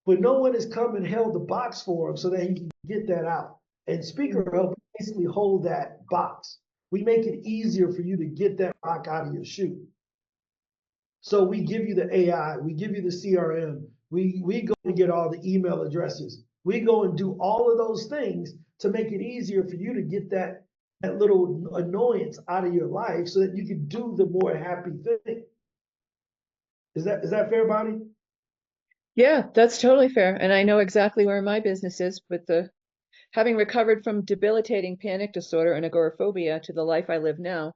But no one has come and held the box for him so that he can get that out. And Speaker Hub basically hold that box. We make it easier for you to get that rock out of your shoe. So we give you the AI, we give you the CRM, we go and get all the email addresses. We go and do all of those things to make it easier for you to get that little annoyance out of your life so that you can do the more happy thing. Is that fair, Bonnie? Yeah, that's totally fair. And I know exactly where my business is with the having recovered from debilitating panic disorder and agoraphobia to the life I live now.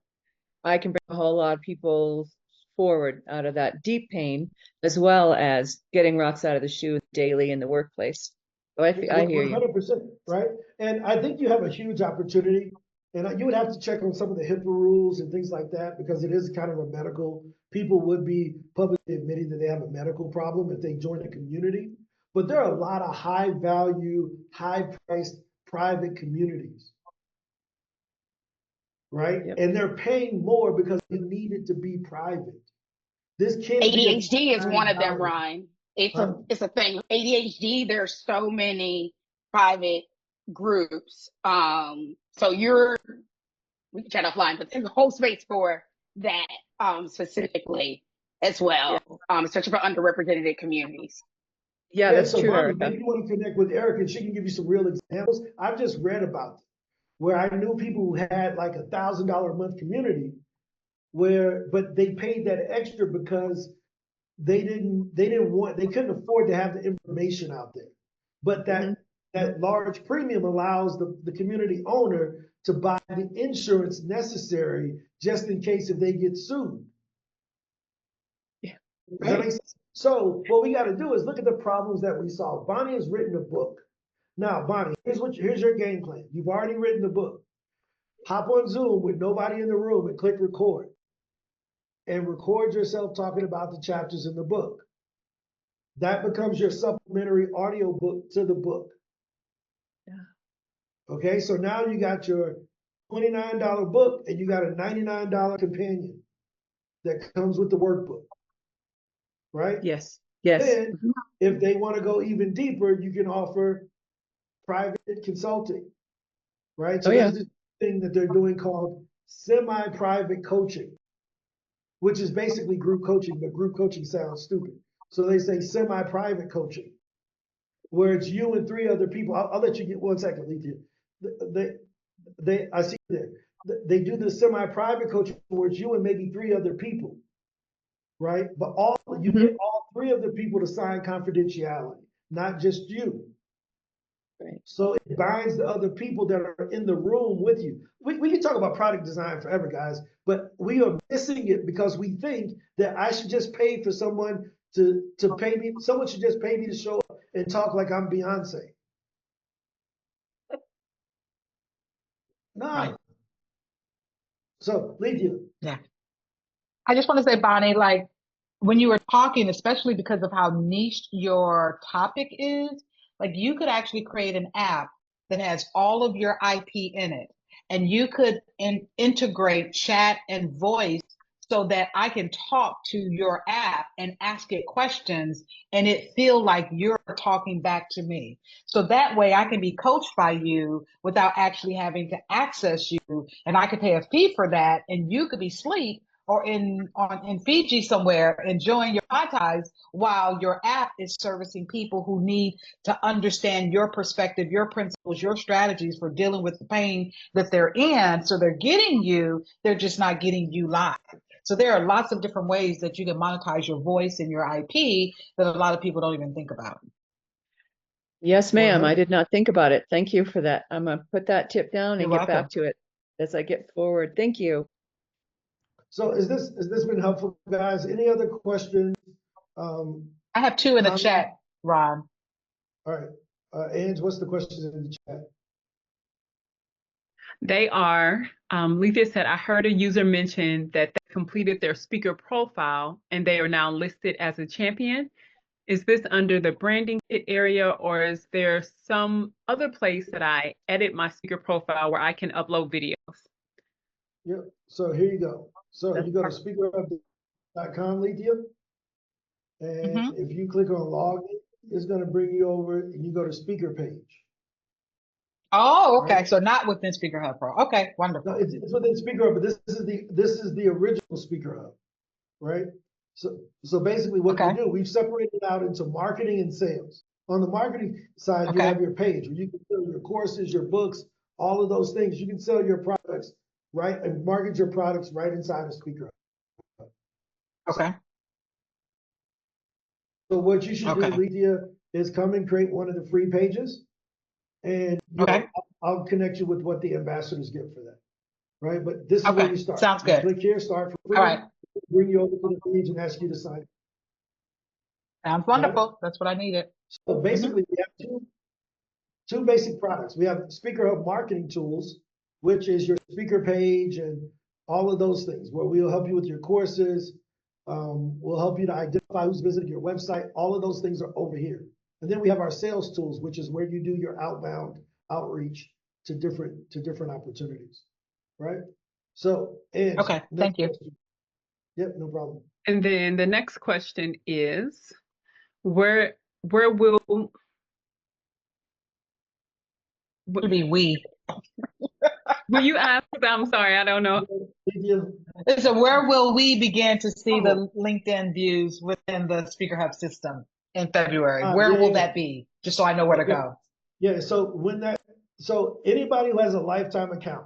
I can bring a whole lot of people forward out of that deep pain, as well as getting rocks out of the shoe daily in the workplace. So I hear you. 100%, right? And I think you have a huge opportunity. And you would have to check on some of the HIPAA rules and things like that because it is kind of a medical. People would be publicly admitting that they have a medical problem if they join a community. But there are a lot of high value, high priced private communities, right? Yep. And they're paying more because they need it to be private. This can't be ADHD is one of them, college. Ryan. It's Huh? a thing. ADHD, there's so many private groups. So we can chat offline, but there's a whole space for that specifically as well, especially for underrepresented communities. Yeah, Yeah, that's so true, Bonnie, Erica. maybe you want to connect with Erica and she can give you some real examples. I've just read about them where I knew people who had like $1,000 a month community but they paid that extra because they couldn't afford to have the information out there. But that large premium allows the community owner to buy the insurance necessary just in case if they get sued. Yeah. Does that make sense? So what we got to do is look at the problems that we solve. Bonnie has written a book. Now, Bonnie, here's your game plan. You've already written the book. Hop on Zoom with nobody in the room and click record. And record yourself talking about the chapters in the book. That becomes your supplementary audio book to the book. Yeah. Okay, so now you got your $29 book and you got a $99 companion that comes with the workbook, right? Yes. Yes. Then, if they want to go even deeper, you can offer private consulting, right? So there's this thing that they're doing called semi-private coaching, which is basically group coaching, but group coaching sounds stupid. So they say semi-private coaching, where it's you and 3 other people. I'll let you get 1 second, Lethea. I see there. They do the semi-private coaching where it's you and maybe 3 other people, right? But you get all 3 of the people to sign confidentiality. not just you. Right. So it binds the other people that are in the room with you. We can talk about product design forever, guys, but we are missing it because we think that I should just pay for someone to pay me. Someone should just pay me to show up and talk like I'm Beyonce. No. Right. So, Lethea. Yeah. I just want to say, Bonnie, like when you were talking, especially because of how niche your topic is, like you could actually create an app that has all of your IP in it, and you could integrate chat and voice so that I can talk to your app and ask it questions and it feel like you're talking back to me. So that way I can be coached by you without actually having to access you, and I could pay a fee for that, and you could be asleep or in Fiji somewhere enjoying your Mai Tais while your app is servicing people who need to understand your perspective, your principles, your strategies for dealing with the pain that they're in. So they're getting you, they're just not getting you live. So there are lots of different ways that you can monetize your voice and your IP that a lot of people don't even think about. Yes, ma'am. I 100. did not think about it. Thank you for that. I'm gonna put that tip down and You're get welcome. back to it as I get forward. Thank you. So has this been helpful, guys? Any other questions? I have two in the Comments? chat, Ron. All right. Ange, what's the questions in the chat? They are, Lethea said, I heard a user mention that they completed their speaker profile and they are now listed as a champion. Is this under the branding kit area, or is there some other place that I edit my speaker profile where I can upload videos? Yep. So here you go. So you go to speakerhub.com, Lethea, and if you click on login, it's going to bring you over and you go to speaker page. Oh, okay. Right? So not within Speaker Hub Pro. Okay, wonderful. No, it's within Speaker Hub, but this is the original Speaker Hub, right? So basically what we do, we've separated out into marketing and sales. On the marketing side, you have your page where you can sell your courses, your books, all of those things. You can sell your products, right? And market your products right inside of Speaker Hub. Okay. So what you should do, Lethea, is come and create one of the free pages, and you know, I'll connect you with what the ambassadors get for that, right? But this is where you start. Sounds good. Click here, start for free. All right. Bring you over to the page and ask you to sign. Sounds wonderful. Right? That's what I needed. So basically, we have two basic products. We have Speaker Hub marketing tools, which is your speaker page and all of those things, where we'll help you with your courses. We'll help you to identify who's visiting your website. All of those things are over here. And then we have our sales tools, which is where you do your outbound outreach to different opportunities, right? So, and okay, thank you. Question. Yep, no problem. And then the next question is, where will be we? Will you ask? I'm sorry, I don't know. So where will we begin to see the LinkedIn views within the Speaker Hub system in February? Where will that be? Just so I know where to go. Yeah. So anybody who has a lifetime account,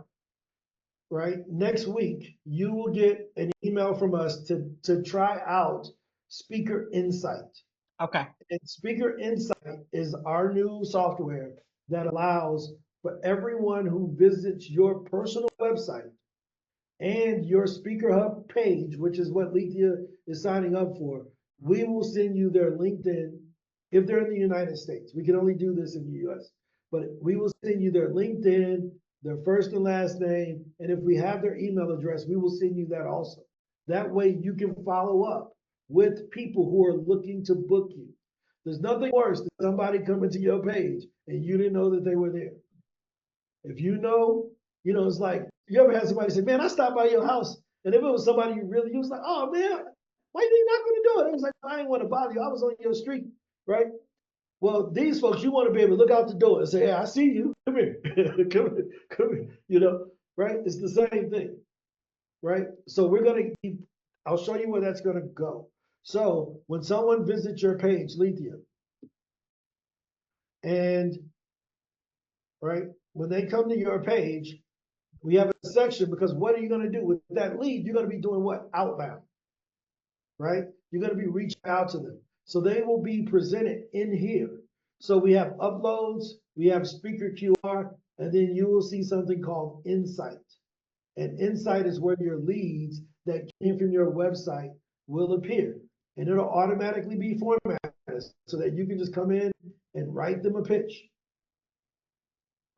right? Next week, you will get an email from us to try out Speaker Insight. Okay. And Speaker Insight is our new software that allows for everyone who visits your personal website and your Speaker Hub page, which is what Lethea is signing up for. We will send you their LinkedIn if they're in the United States. We can only do this in the US, but we will send you their LinkedIn, their first and last name, and if we have their email address, we will send you that also. That way you can follow up with people who are looking to book you. There's nothing worse than somebody coming to your page and you didn't know that they were there. If you know, it's like, you ever had somebody say, man, I stopped by your house. And if it was somebody you was like, oh man, why you not going to do it? It was like, I didn't want to bother you. I was on your street, right? Well, these folks, you want to be able to look out the door and say, hey, I see you. Come here, come here, right? It's the same thing, right? So we're going to keep, I'll show you where that's going to go. So when someone visits your page, Lethea, and right, when they come to your page, we have a section, because what are you going to do with that lead? You're going to be doing what? Outbound, right? You're going to be reaching out to them. So they will be presented in here. So we have uploads, we have speaker QR, and then you will see something called Insight. And Insight is where your leads that came from your website will appear. And it'll automatically be formatted so that you can just come in and write them a pitch.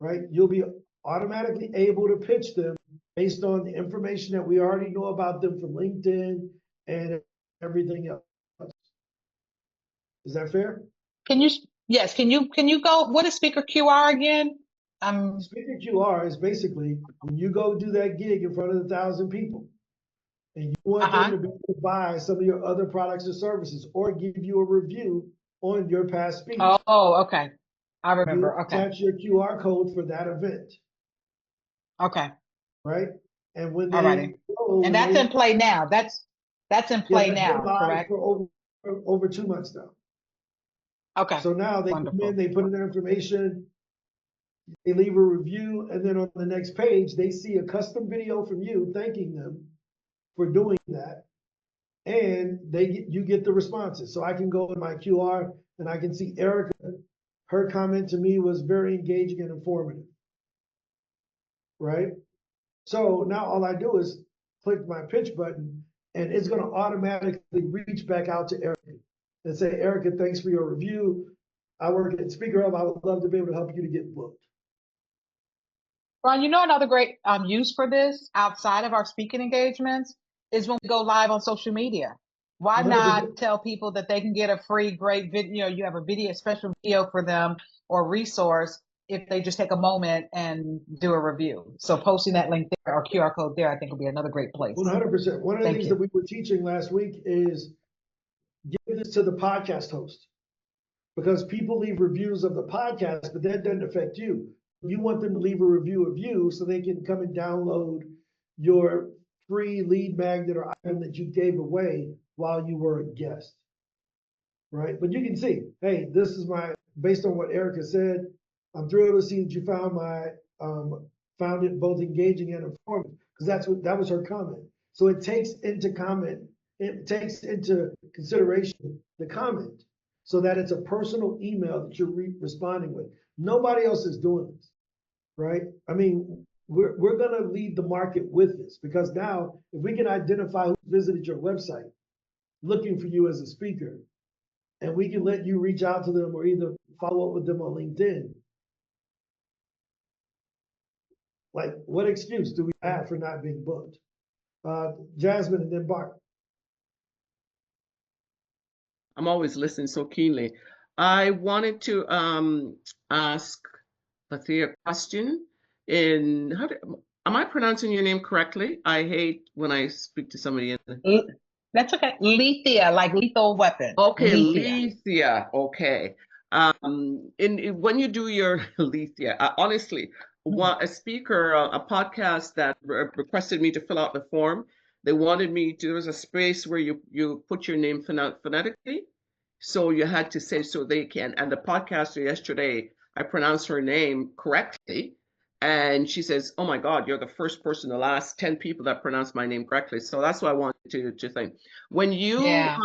Right? You'll be automatically able to pitch them based on the information that we already know about them from LinkedIn and everything else. Is that fair? Yes, can you go, what is speaker QR again? Speaker QR is basically when you go do that gig in front of 1,000 people and you want them to be able to buy some of your other products or services or give you a review on your past speech. Oh, okay. I You remember. Okay. attach your QR code for that event, Okay. right? And when All they righty. go, And that's in play now. That's in yeah, play that's been now, live correct? for over 2 months now. Okay. So now they come Wonderful. in, they put in their information, they leave a review, and then on the next page, they see a custom video from you thanking them for doing that. And you get the responses. So I can go in my QR and I can see Erica, her comment to me was very engaging and informative, right? So now all I do is click my pitch button and it's gonna automatically reach back out to Erica and say, Erica, thanks for your review. I work at Speaker Hub. I would love to be able to help you to get booked. Ron, you know another great use for this outside of our speaking engagements is when we go live on social media. Why 100%. not tell people that they can get a free, great video? You have a video, special video for them or resource if they just take a moment and do a review. So posting that link there or QR code there, I think will be another great place. 100%. One of the Thank things you. that we were teaching last week is give this to the podcast host because people leave reviews of the podcast, but that doesn't affect you. You want them to leave a review of you so they can come and download your free lead magnet or item that you gave away while you were a guest, right? But you can see, hey, this is based on what Erica said, I'm thrilled to see that you found it both engaging and informative because that was her comment. So it takes into consideration the comment so that it's a personal email that you're responding with. Nobody else is doing this, right? I mean, we're going to lead the market with this because now if we can identify who visited your website looking for you as a speaker, and we can let you reach out to them or either follow up with them on LinkedIn. Like, what excuse do we have for not being booked? Jasmine and then Bart. I'm always listening so keenly. I wanted to ask, let's see, a question in am I pronouncing your name correctly? I hate when I speak to somebody in That's okay. Lethea, like lethal weapon. Okay, Lethea. Lethea. Okay. When you do your Lethea, honestly, a speaker, a podcast that requested me to fill out the form, they wanted me to. There was a space where you put your name phonetically, so you had to say so they can. And the podcaster yesterday, I pronounced her name correctly, and she says, "Oh my God, you're the first person, the last 10 people that pronounced my name correctly." So that's what I wanted to think. When you Yeah.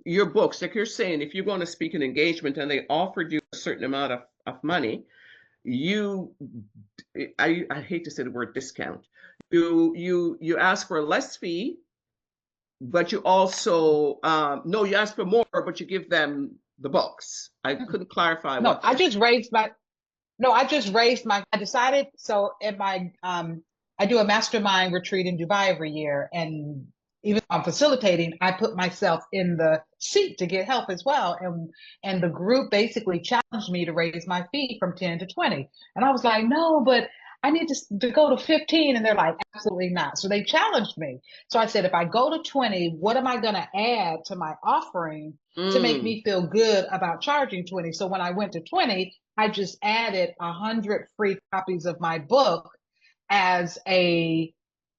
your books, like you're saying, if you're going to speak an engagement and they offered you a certain amount of money, I hate to say the word discount. You ask for a less fee, but you also no, you ask for more, but you give them the books. I couldn't clarify No, what. I just raised my I decided, so in my, I do a mastermind retreat in Dubai every year. And even though I'm facilitating, I put myself in the seat to get help as well. And the group basically challenged me to raise my fee from 10 to 20. And I was like, no, but I need to go to 15. And they're like, absolutely not. So they challenged me. So I said, if I go to 20, what am I going to add to my offering to make me feel good about charging 20? So when I went to 20, I just added 100 free copies of my book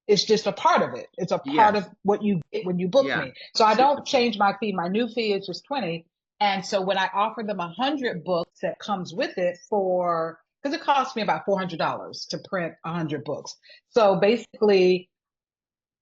it's just a part of it. It's a part of what you get when you book me. So I don't change my fee. My new fee is just 20. And so when I offer them 100 books that comes with it because it costs me about $400 to print 100 books. So basically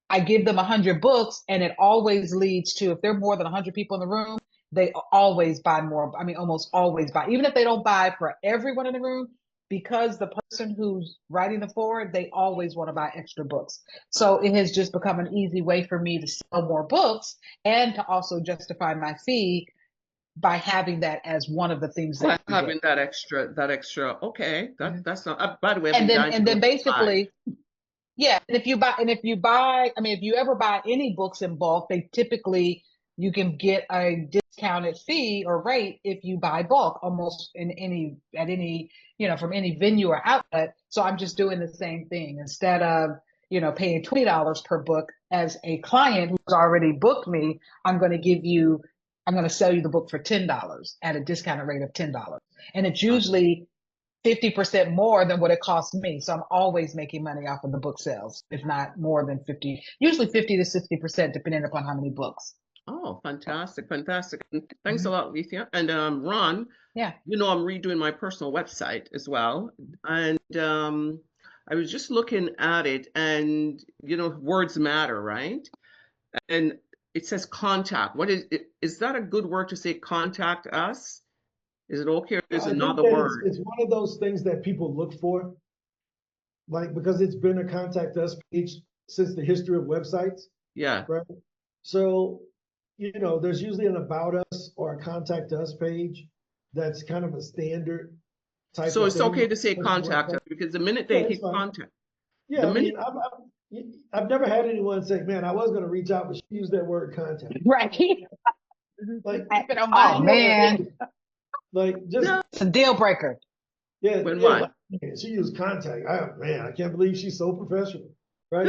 I give them 100 books and it always leads to, if there are more than 100 people in the room, they always buy more. I mean, almost always buy, even if they don't buy for everyone in the room, because the person who's writing the forward, they always want to buy extra books. So it has just become an easy way for me to sell more books and to also justify my fee by having that as one of the things that you Having get. that extra. Okay, Mhm. that's not. By the way, I've And been then dying to and know then what to buy. basically, yeah, and if you buy, I mean, if you ever buy any books in bulk, they typically you can get a discounted fee or rate if you buy bulk, almost in any at any, from any venue or outlet. So I'm just doing the same thing instead of, paying $20 per book as a client who's already booked me. I'm going to sell you the book for $10 at a discounted rate of $10. And it's usually 50% more than what it costs me. So I'm always making money off of the book sales, if not more than 50, usually 50 to 60%, depending upon how many books. Oh, fantastic, fantastic. And thanks a Mhm. lot, Lethea. And Ron, Yeah. I'm redoing my personal website as well. And I was just looking at it and, words matter, right? And it says contact. What is it? Is that a good word to say contact us? Is it okay or there's I think another that it's word? it's one of those things that people look for, like because it's been a contact us page since the history of websites, Yeah. right? So, there's usually an about us or a contact us page that's kind of a standard type So of it's thing okay on to say most contact websites. us because the minute Yeah, they it's hit fine. contact, Yeah, the I mean, minute, I've never had anyone say, "Man, I was going to reach out, but she used that word contact." Right. Like, Happened on Oh, mine. man. just no, It's a deal breaker. yeah, when yeah. what? Like, man, she used contact. Man, I can't believe she's so professional, right?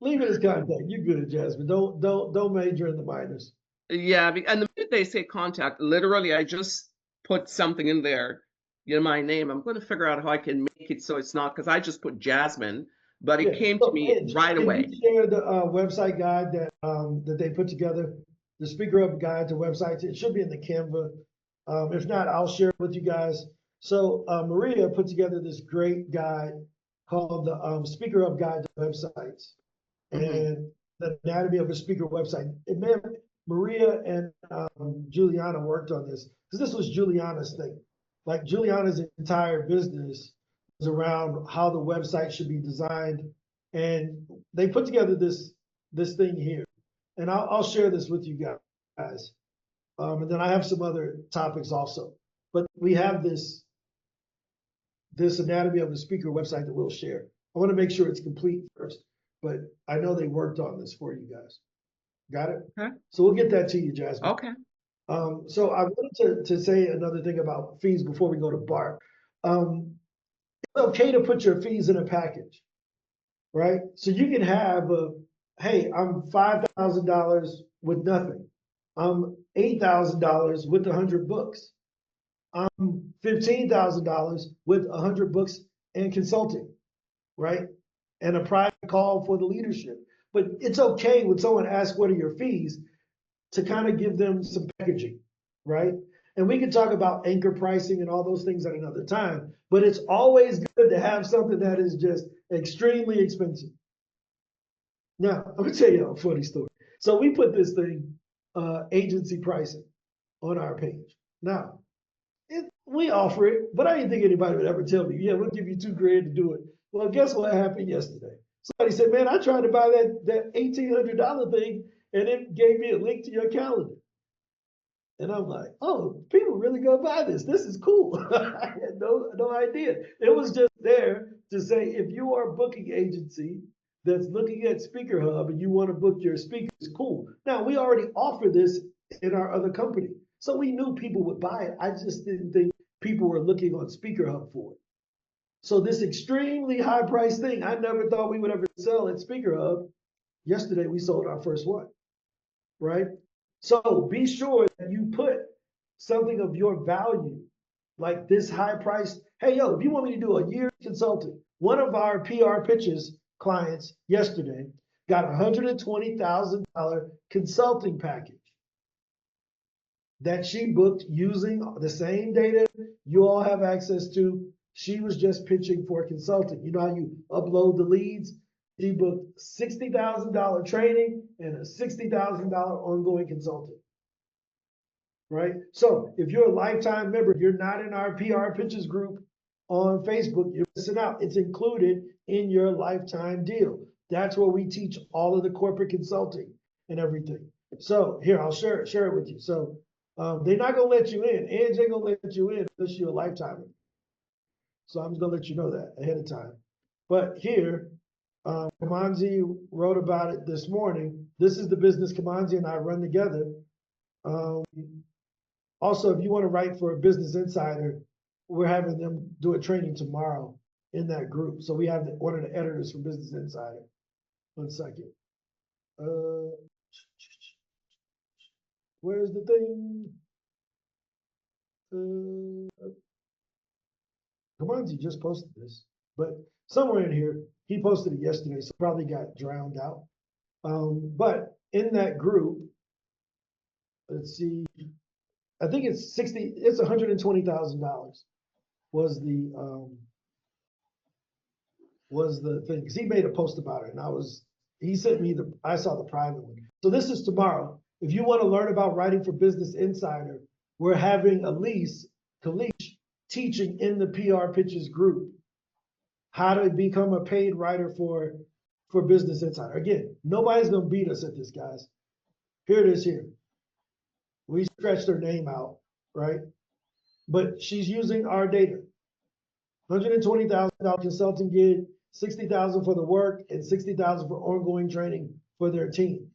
Leave it as contact. You're good, Jasmine. Don't major in the minors. Yeah, and the minute they say contact, literally, I just put something in there, my name. I'm going to figure out how I can make it so it's not because I just put Jasmine, but it Yeah. came to So, me hey, right can you away. share the website guide that they put together, the Speaker Up guide to websites? It should be in the Canva. If not, I'll share it with you guys. So Maria put together this great guide called the Speaker Up Guide to Websites and the anatomy of a speaker website. Maria and Juliana worked on this because this was Juliana's thing. Like Juliana's entire business was around how the website should be designed, and they put together this thing here. And I'll share this with you guys. And then I have some other topics also. But we have this anatomy of a speaker website that we'll share. I want to make sure it's complete first, but I know they worked on this for you guys. Got it? Okay. So we'll get that to you, Jasmine. Okay. So I wanted to say another thing about fees before we go to Bart. It's okay to put your fees in a package, right? So you can have hey, I'm $5,000 with nothing. I'm $8,000 with 100 books. I'm $15,000 with 100 books and consulting, right? And a private call for the leadership. But it's okay when someone asks, what are your fees, to kind of give them some packaging, right? And we can talk about anchor pricing and all those things at another time, but it's always good to have something that is just extremely expensive. Now, I'm gonna tell you a funny story. So we put this thing, agency pricing, on our page. Now, we offer it, but I didn't think anybody would ever tell me, yeah, we'll give you $2,000 to do it. Well, guess what happened yesterday? Somebody said, man, I tried to buy that $1,800 thing and it gave me a link to your calendar. And I'm like, oh, people really go buy this. This is cool. I had no idea. It was just there to say, if you are a booking agency that's looking at Speaker Hub and you want to book your speakers, cool. Now, we already offer this in our other company. So we knew people would buy it. I just didn't think people were looking on Speaker Hub for it. So this extremely high price thing, I never thought we would ever sell at Speaker Hub. Yesterday, we sold our first one, right? So be sure that you put something of your value, like this high price. Hey, yo, if you want me to do a year consulting, one of our PR pitches clients yesterday got a $120,000 consulting package that she booked using the same data you all have access to. She was just pitching for consulting. You know how you upload the leads? She booked $60,000 training and a $60,000 ongoing consulting. right? So if you're a lifetime member, you're not in our PR Pitches group on Facebook, you're missing out. It's included in your lifetime deal. That's where we teach all of the corporate consulting and everything. So here, I'll share it with you. So they're not gonna let you in. Edge ain't gonna let you in unless you're a lifetimer. So I'm just gonna let you know that ahead of time. But here, Kamanzi wrote about it this morning. This is the business Kamanzi and I run together. Also, if you want to write for a Business Insider, we're having them do a training tomorrow in that group. So we have one of the editors for Business Insider. 1 second. Where's the thing? Kamanzi just posted this, but somewhere in here, he posted it yesterday, so probably got drowned out. But in that group, let's see, I think it's $120,000 was the thing, because he made a post about it, and he sent me I saw the private one. So this is tomorrow. If you want to learn about writing for Business Insider, we're having Kalish teaching in the PR Pitches group how to become a paid writer for Business Insider. Again, nobody's gonna beat us at this, guys. Here it is here. We stretched her name out, right? But she's using our data. $120,000 consulting gig, $60,000 for the work, and $60,000 for ongoing training for their team.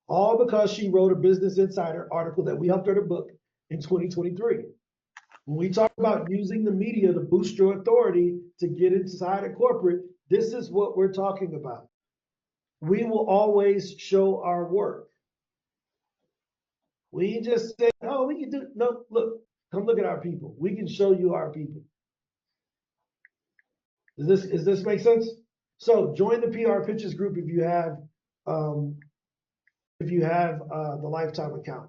All because she wrote a Business Insider article that we helped her to book in 2023. When we talk about using the media to boost your authority to get inside a corporate, this is what we're talking about. We will always show our work. We just say, oh, we can do, no, look, come look at our people. We can show you our people. Does this make sense? So join the PR Pitches group if you have the lifetime account.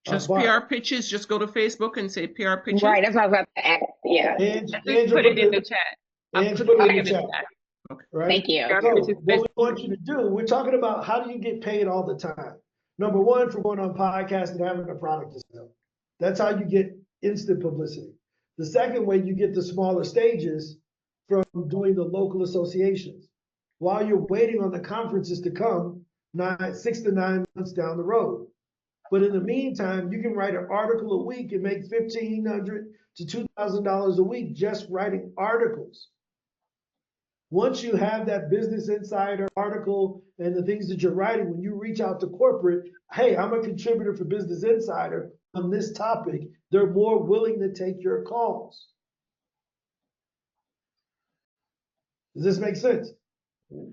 Just PR Pitches, just go to Facebook and say PR Pitches. Right, that's what I was about to ask. Yeah. And Put it in the chat. And put it in the chat. Okay. Right? Thank you. So what we want you to do, we're talking about how do you get paid all the time. Number one, for going on podcasts and having a product to sell. That's how you get instant publicity. The second way you get the smaller stages from doing the local associations. While you're waiting on the conferences to come 6 to 9 months down the road. But in the meantime, you can write an article a week and make $1,500 to $2,000 a week just writing articles. Once you have that Business Insider article and the things that you're writing, when you reach out to corporate, hey, I'm a contributor for Business Insider on this topic, they're more willing to take your calls. Does this make sense?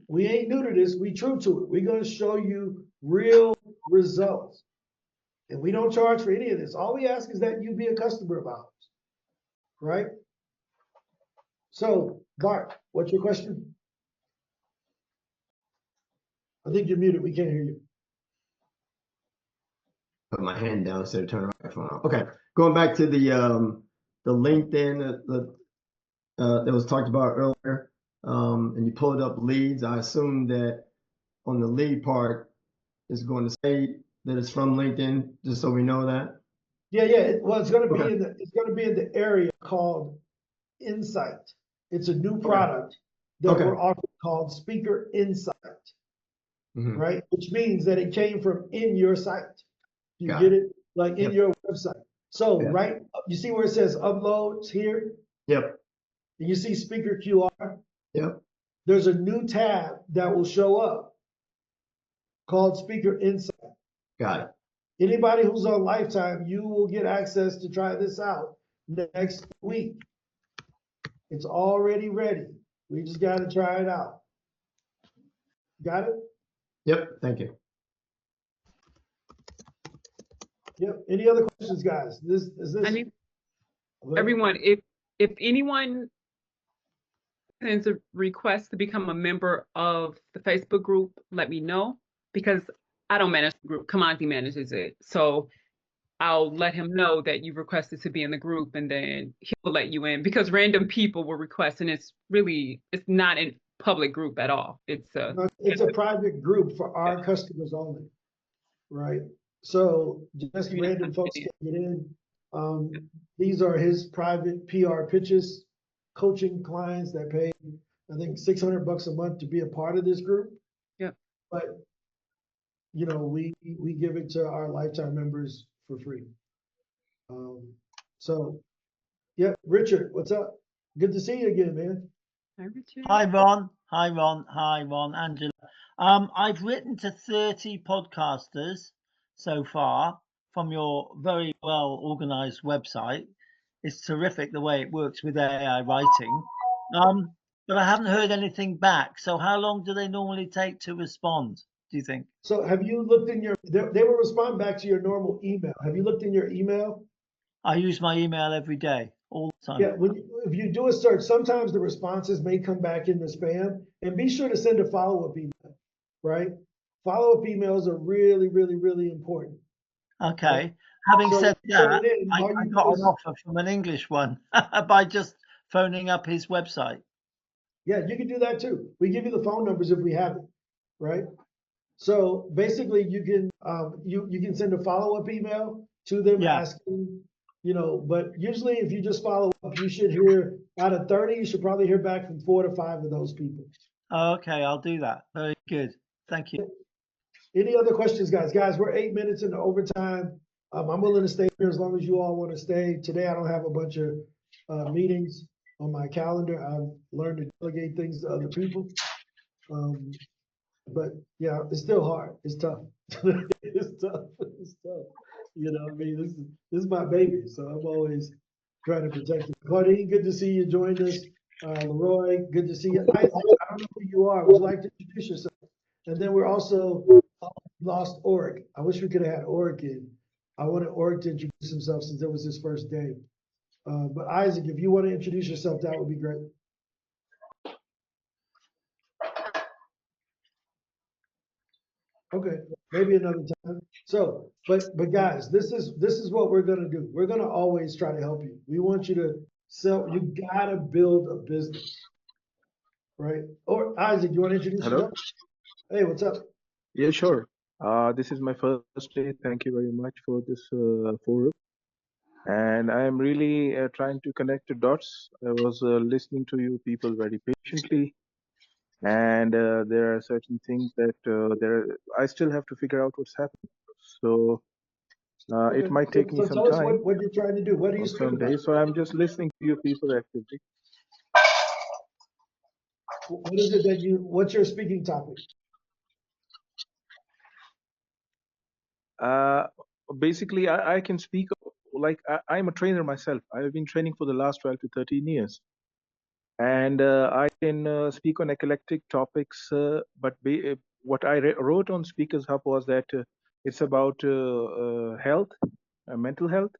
We ain't new to this, we true to it. We're gonna show you real results. And we don't charge for any of this. All we ask is that you be a customer of ours, right? So, Bart, what's your question? I think you're muted, we can't hear you. Put my hand down instead of turning my phone on. Okay, going back to the LinkedIn that was talked about earlier, and you pulled up leads. I assume that on the lead part, it's going to say that it's from LinkedIn, just so we know that. Yeah. Well, it's going to be in the area called Insight. It's a new product that we're offering called Speaker Insight, right? Which means that it came from in your site. You get it? Like in your website. So right, you see where it says uploads here? Yep. And you see speaker QR? Yep. There's a new tab that will show up called Speaker Insight. Got it. Anybody who's on Lifetime, you will get access to try this out next week. It's already ready. We just got to try it out. Got it? Yep. Thank you. Yep. Any other questions, guys? I need everyone, if anyone sends a request to become a member of the Facebook group, let me know, because I don't manage the group. Kamanzi manages it. So I'll let him know that you requested to be in the group, and then he'll let you in, because random people will request, and it's not a public group at all. It's a private group for our customers only, right? So just random folks can get in. These are his private PR pitches, coaching clients that pay, I think, $600 a month to be a part of this group. Yeah. But we give it to our lifetime members for free. So yeah, Richard, what's up? Good to see you again, man. Hi, Richard. Hi, Ron. Hi, Ron. Hi, Ron. Angela. I've written to 30 podcasters so far from your very well organized website. It's terrific the way it works with AI writing. But I haven't heard anything back. So how long do they normally take to respond, do you think? So have you looked in they will respond back to your normal email. Have you looked in your email? I use my email every day, all the time. Yeah, if you do a search, sometimes the responses may come back in the spam, and be sure to send a follow-up email, right? Follow-up emails are really, really, really important. Okay. Right? Having So said turn that, it in, I all you got do an is, offer from an English one by just phoning up his website. yeah, you can do that too. We give you the phone numbers if we have it, right? So basically, you can you can send a follow-up email to them Yeah. asking, but usually if you just follow up, you should hear out of 30, you should probably hear back from 4 to 5 of those people. Okay, I'll do that. Very good. Thank you. Any other questions, guys? Guys, we're 8 minutes into overtime. I'm willing to stay here as long as you all want to stay. Today, I don't have a bunch of meetings on my calendar. I've learned to delegate things to other people. But yeah, it's still hard. It's tough. It's tough. It's tough. I mean, this is my baby, so I'm always trying to protect it. Claudine, good to see you joined us. Leroy, good to see you. Isaac, I don't know who you are. Would you like to introduce yourself? And then we're also lost Oric. I wish we could have had Oric in. I wanted Oric to introduce himself since it was his first day. But Isaac, if you want to introduce yourself, that would be great. Okay, maybe another time. So, but guys, this is what we're gonna do. We're gonna always try to help you. We want you to sell. You gotta build a business, right? Or Isaac, you want to introduce Hello? yourself? Hey, what's up? Yeah, sure. This is my first day. Thank you very much for this forum. And I am really trying to connect the dots. I was listening to you people very patiently, and there are certain things that I still have to figure out what's happening. So Okay, it might take me so some tell us time what you're trying to do. What do you or speak some about? days. So I'm just listening to you people actively. What is it what's your speaking topic? Basically, I can speak like I'm a trainer myself. I've been training for the last 12 to 13 years. And I can speak on eclectic topics, but what I wrote on Speakers Hub was that it's about health, mental health,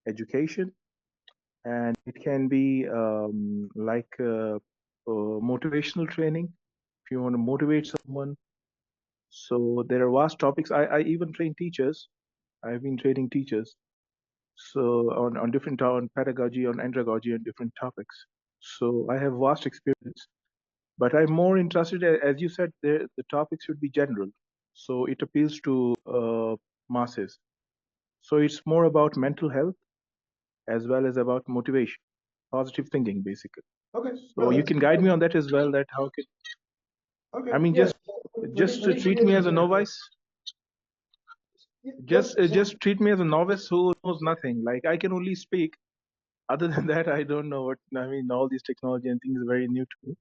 education, and it can be like motivational training if you want to motivate someone. So there are vast topics. I even train teachers. I've been training teachers. So on different on pedagogy, on andragogy, and different topics. So I have vast experience. But I'm more interested, as you said, the topic should be general, so it appeals to masses. So it's more about mental health as well as about motivation, positive thinking, basically. Okay. So No, you that's can good. guide me on that as well. That how can Okay. I mean Yeah. just Let me treat put me it as a in here. novice. Just treat me as a novice who knows nothing. Like I can only speak. Other than that, I don't know what I mean. All these technology and things are very new to me.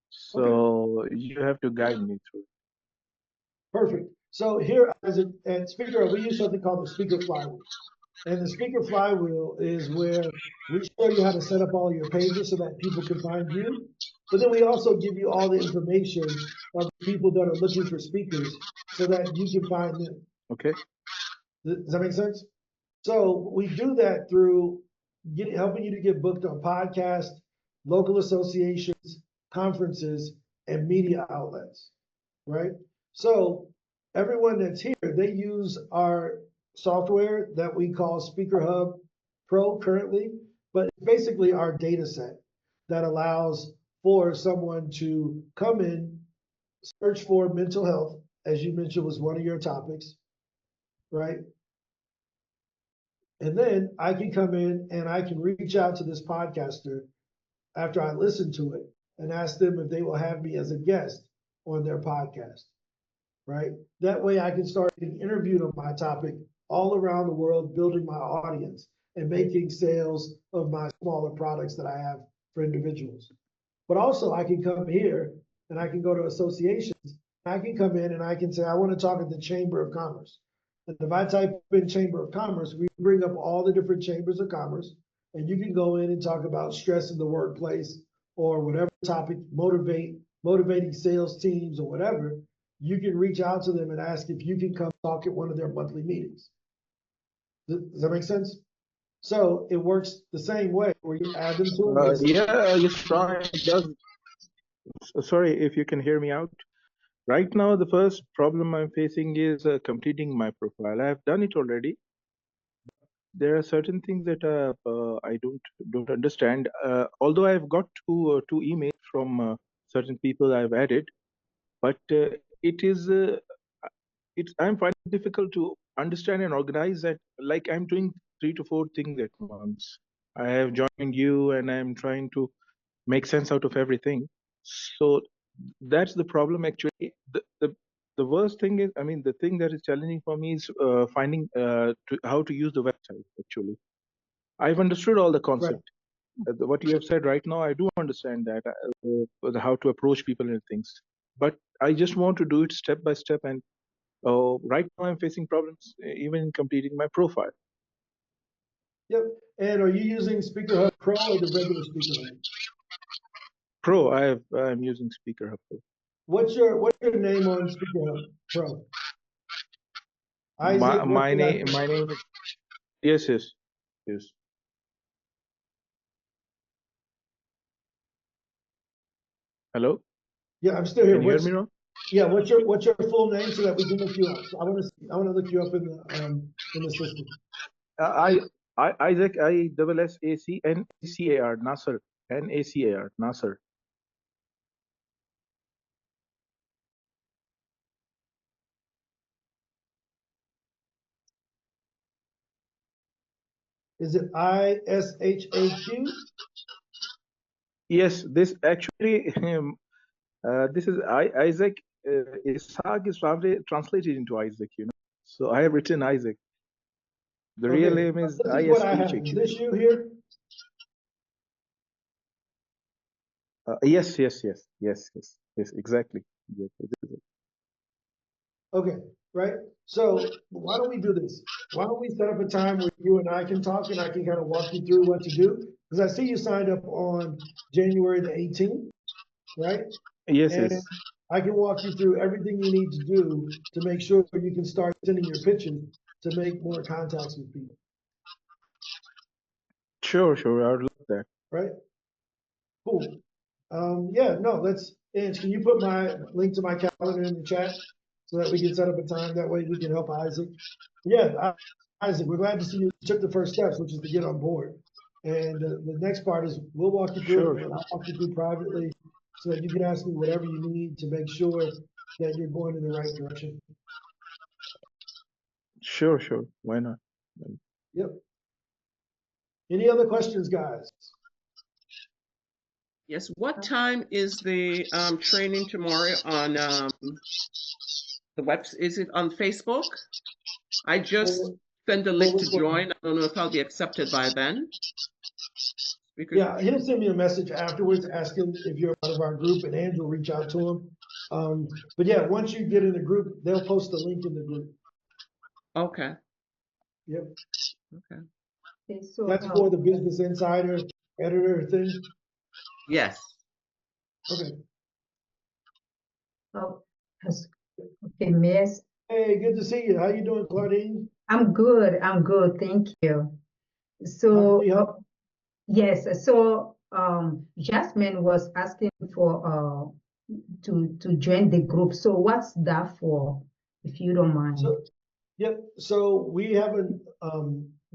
So you have to guide me through. Perfect. So here at Speaker, we use something called the Speaker Flywheel. And the Speaker Flywheel is where we show you how to set up all your pages so that people can find you. But then we also give you all the information of the people that are looking for speakers so that you can find them. Okay. Does that make sense? So we do that through helping you to get booked on podcasts, local associations, conferences, and media outlets, right? So everyone that's here, they use our software that we call Speaker Hub Pro currently, but it's basically our data set that allows for someone to come in, search for mental health, as you mentioned was one of your topics, right? And then I can come in and I can reach out to this podcaster after I listen to it and ask them if they will have me as a guest on their podcast, right? That way I can start getting interviewed on my topic all around the world, building my audience and making sales of my smaller products that I have for individuals. But also I can come here and I can go to associations. I can come in and I can say, I want to talk at the Chamber of Commerce. And if I type in Chamber of Commerce, we bring up all the different chambers of commerce, and you can go in and talk about stress in the workplace or whatever topic, motivating sales teams or whatever. You can reach out to them and ask if you can come talk at one of their monthly meetings. Does that make sense? So it works the same way where you add them to a list. Yeah, yes, right. It does. Sorry if you can hear me out. Right now, the first problem I'm facing is completing my profile. I have done it already. There are certain things that I don't understand. Although I've got two emails from certain people I've added, but I'm finding it difficult to understand and organize that. Like I'm doing 3 to 4 things at once. I have joined you, and I'm trying to make sense out of everything. So that's the problem actually. The worst thing is, I mean, the thing that is challenging for me is finding how to use the website actually. I've understood all the Right. concept. What you have said right now, I do understand that how to approach people and things. But I just want to do it step by step, and right now I'm facing problems even in completing my profile. Yep. And are you using Speaker Hub Pro or the regular Speaker Hub? Pro, I'm using Speaker Hub Pro. What's your name on Speaker Hub Pro? Isaac, My name is yes. Hello, Yeah, I'm still here. can you hear me, Ron? Yeah, what's your full name so that we can look you up? So I want to look you up in the system. Isaac, ISSACNACAR, Nasser, NACAR, Nasser. Is it ISHAQ? Yes, this actually, this is Isaac. Ishaq is probably translated into Isaac, you know. So I have written Isaac. The real Okay, name is this is what I have. Is ISHAQ. this you here? Yes, exactly. This is it. Okay, right. So why don't we do this? Why don't we set up a time where you and I can talk and I can kind of walk you through what to do? Because I see you signed up on January the 18th, right? Yes, And yes. I can walk you through everything you need to do to make sure you can start sending your pitches to make more contacts with people, Sure. I would love that. right? Cool. Yeah, no, Ange, can you put my link to my calendar in the chat so that we can set up a time? That way we can help Isaac. Yeah, Isaac, we're glad to see you took the first steps, which is to get on board. And the next part is we'll walk you through it, Sure. and I'll walk you through privately so that you can ask me whatever you need to make sure that you're going in the right direction. Sure. Why not? Yep. Any other questions, guys? Yes. What time is the training tomorrow on the web? Is it on Facebook? I just sent the link to join. I don't know if I'll be accepted by then. Yeah, he'll send me a message afterwards asking if you're part of our group, and Andrew will reach out to him. But yeah, once you get in the group, they'll post the link in the group. Okay. Yep. Okay. Okay, so That's for the Business Insider editor thing. Yes. Okay. Okay, Miss. Hey, good to see you. How you doing, Claudine? I'm good. Thank you. How So, can we help? yes. So, Jasmine was asking for to join the group. So, what's that for, if you don't mind? Yep. So we have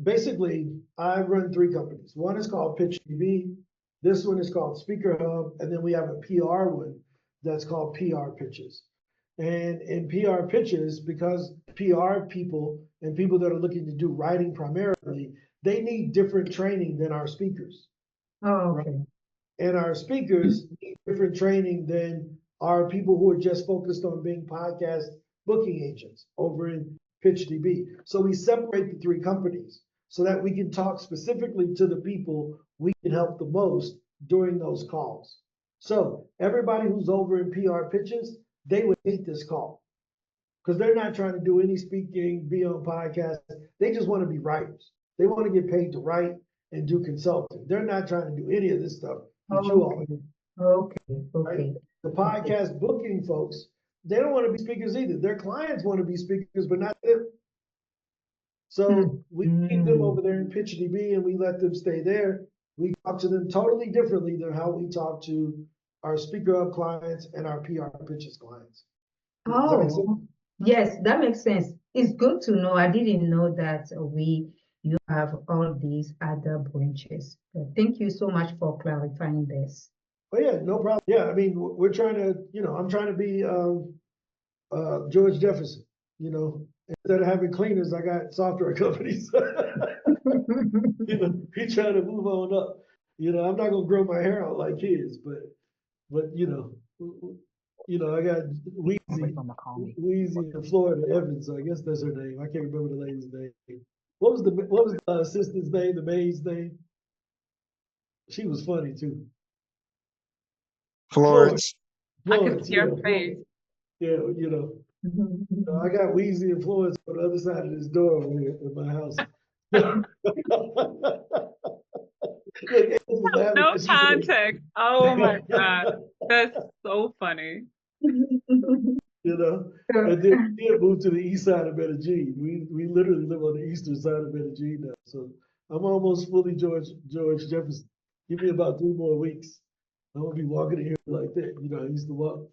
basically, I run 3 companies. One is called Pitch TV. This one is called Speaker Hub. And then we have a PR one that's called PR Pitches. And in PR Pitches, because PR people and people that are looking to do writing primarily, they need different training than our speakers. Oh, Right? okay. And our speakers need different training than our people who are just focused on being podcast booking agents over in PitchDB. So we separate the three companies so that we can talk specifically to the people we can help the most during those calls. So everybody who's over in PR pitches, they would hate this call because they're not trying to do any speaking, be on podcasts. They just want to be writers. They want to get paid to write and do consulting. They're not trying to do any of this stuff that you all Okay. do, Okay. right? Okay. The podcast booking folks, they don't want to be speakers either. Their clients want to be speakers, but not them. So we keep them over there in PitchDB and we let them stay there. We talk to them totally differently than how we talk to our speaker up clients and our PR pitches clients. Does that make sense? Oh, yes, that makes sense. It's good to know. I didn't know that you have all these other branches. But thank you so much for clarifying this. Oh yeah, no problem. Yeah, I mean, we're trying to, I'm trying to be George Jefferson. Instead of having cleaners, I got software companies. He trying to move on up. I'm not gonna grow my hair out like his, but I got Wheezy in Florida, Evans. So I guess that's her name. I can't remember the lady's name. What was the assistant's name? The maid's name? She was funny too. Florence. I can Florence, see your yeah, face. yeah, I got Wheezy and Florence on the other side of this door over here in my house. Look, Angel's laughing No 'cause she said- context. Oh my God. That's so funny. And then we had moved to the east side of Medellin. We literally live on the eastern side of Medellin now. So I'm almost fully George Jefferson. Give me about 3 more weeks. I'm gonna be walking in here like that. I used to walk,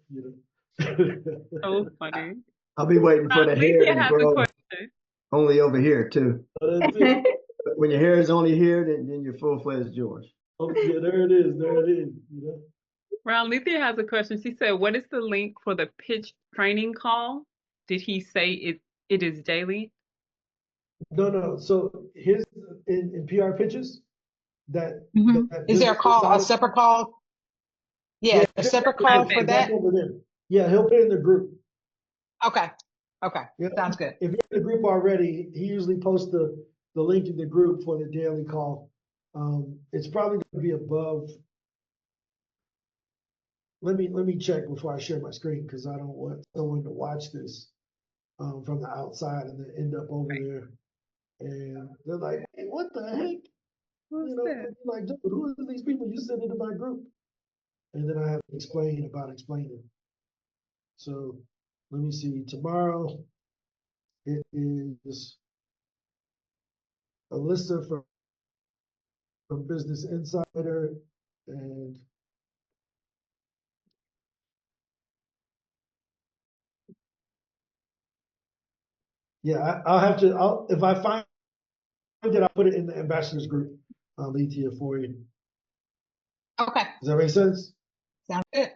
So funny. I'll be waiting for the hair Alicia to has a grow question. only over here too. That's it. But when your hair is only here, then you're full-fledged George. Oh, yeah, there it is. There it is. Ron, Lethea has a question. She said, what is the link for the pitch training call? Did he say it is daily? No. So his in PR pitches that, that Is there a business call, a insider- separate call? Yeah, a separate call for that? Over them. Yeah, he'll put in the group. Okay. Yeah. Sounds good. If you're in the group already, he usually posts the link in the group for the daily call. It's probably going to be above. Let me check before I share my screen because I don't want someone to watch this from the outside and then end up over there and they're like, "Hey, what the heck?" That? Like, dude, who are these people you sent into my group? And then I have to explain about explaining. So let me see. Tomorrow it is Alyssa from Business Insider and yeah, if I find it, I'll put it in the ambassadors group. I'll lead to you for you. Okay. Does that make sense? Sounds good.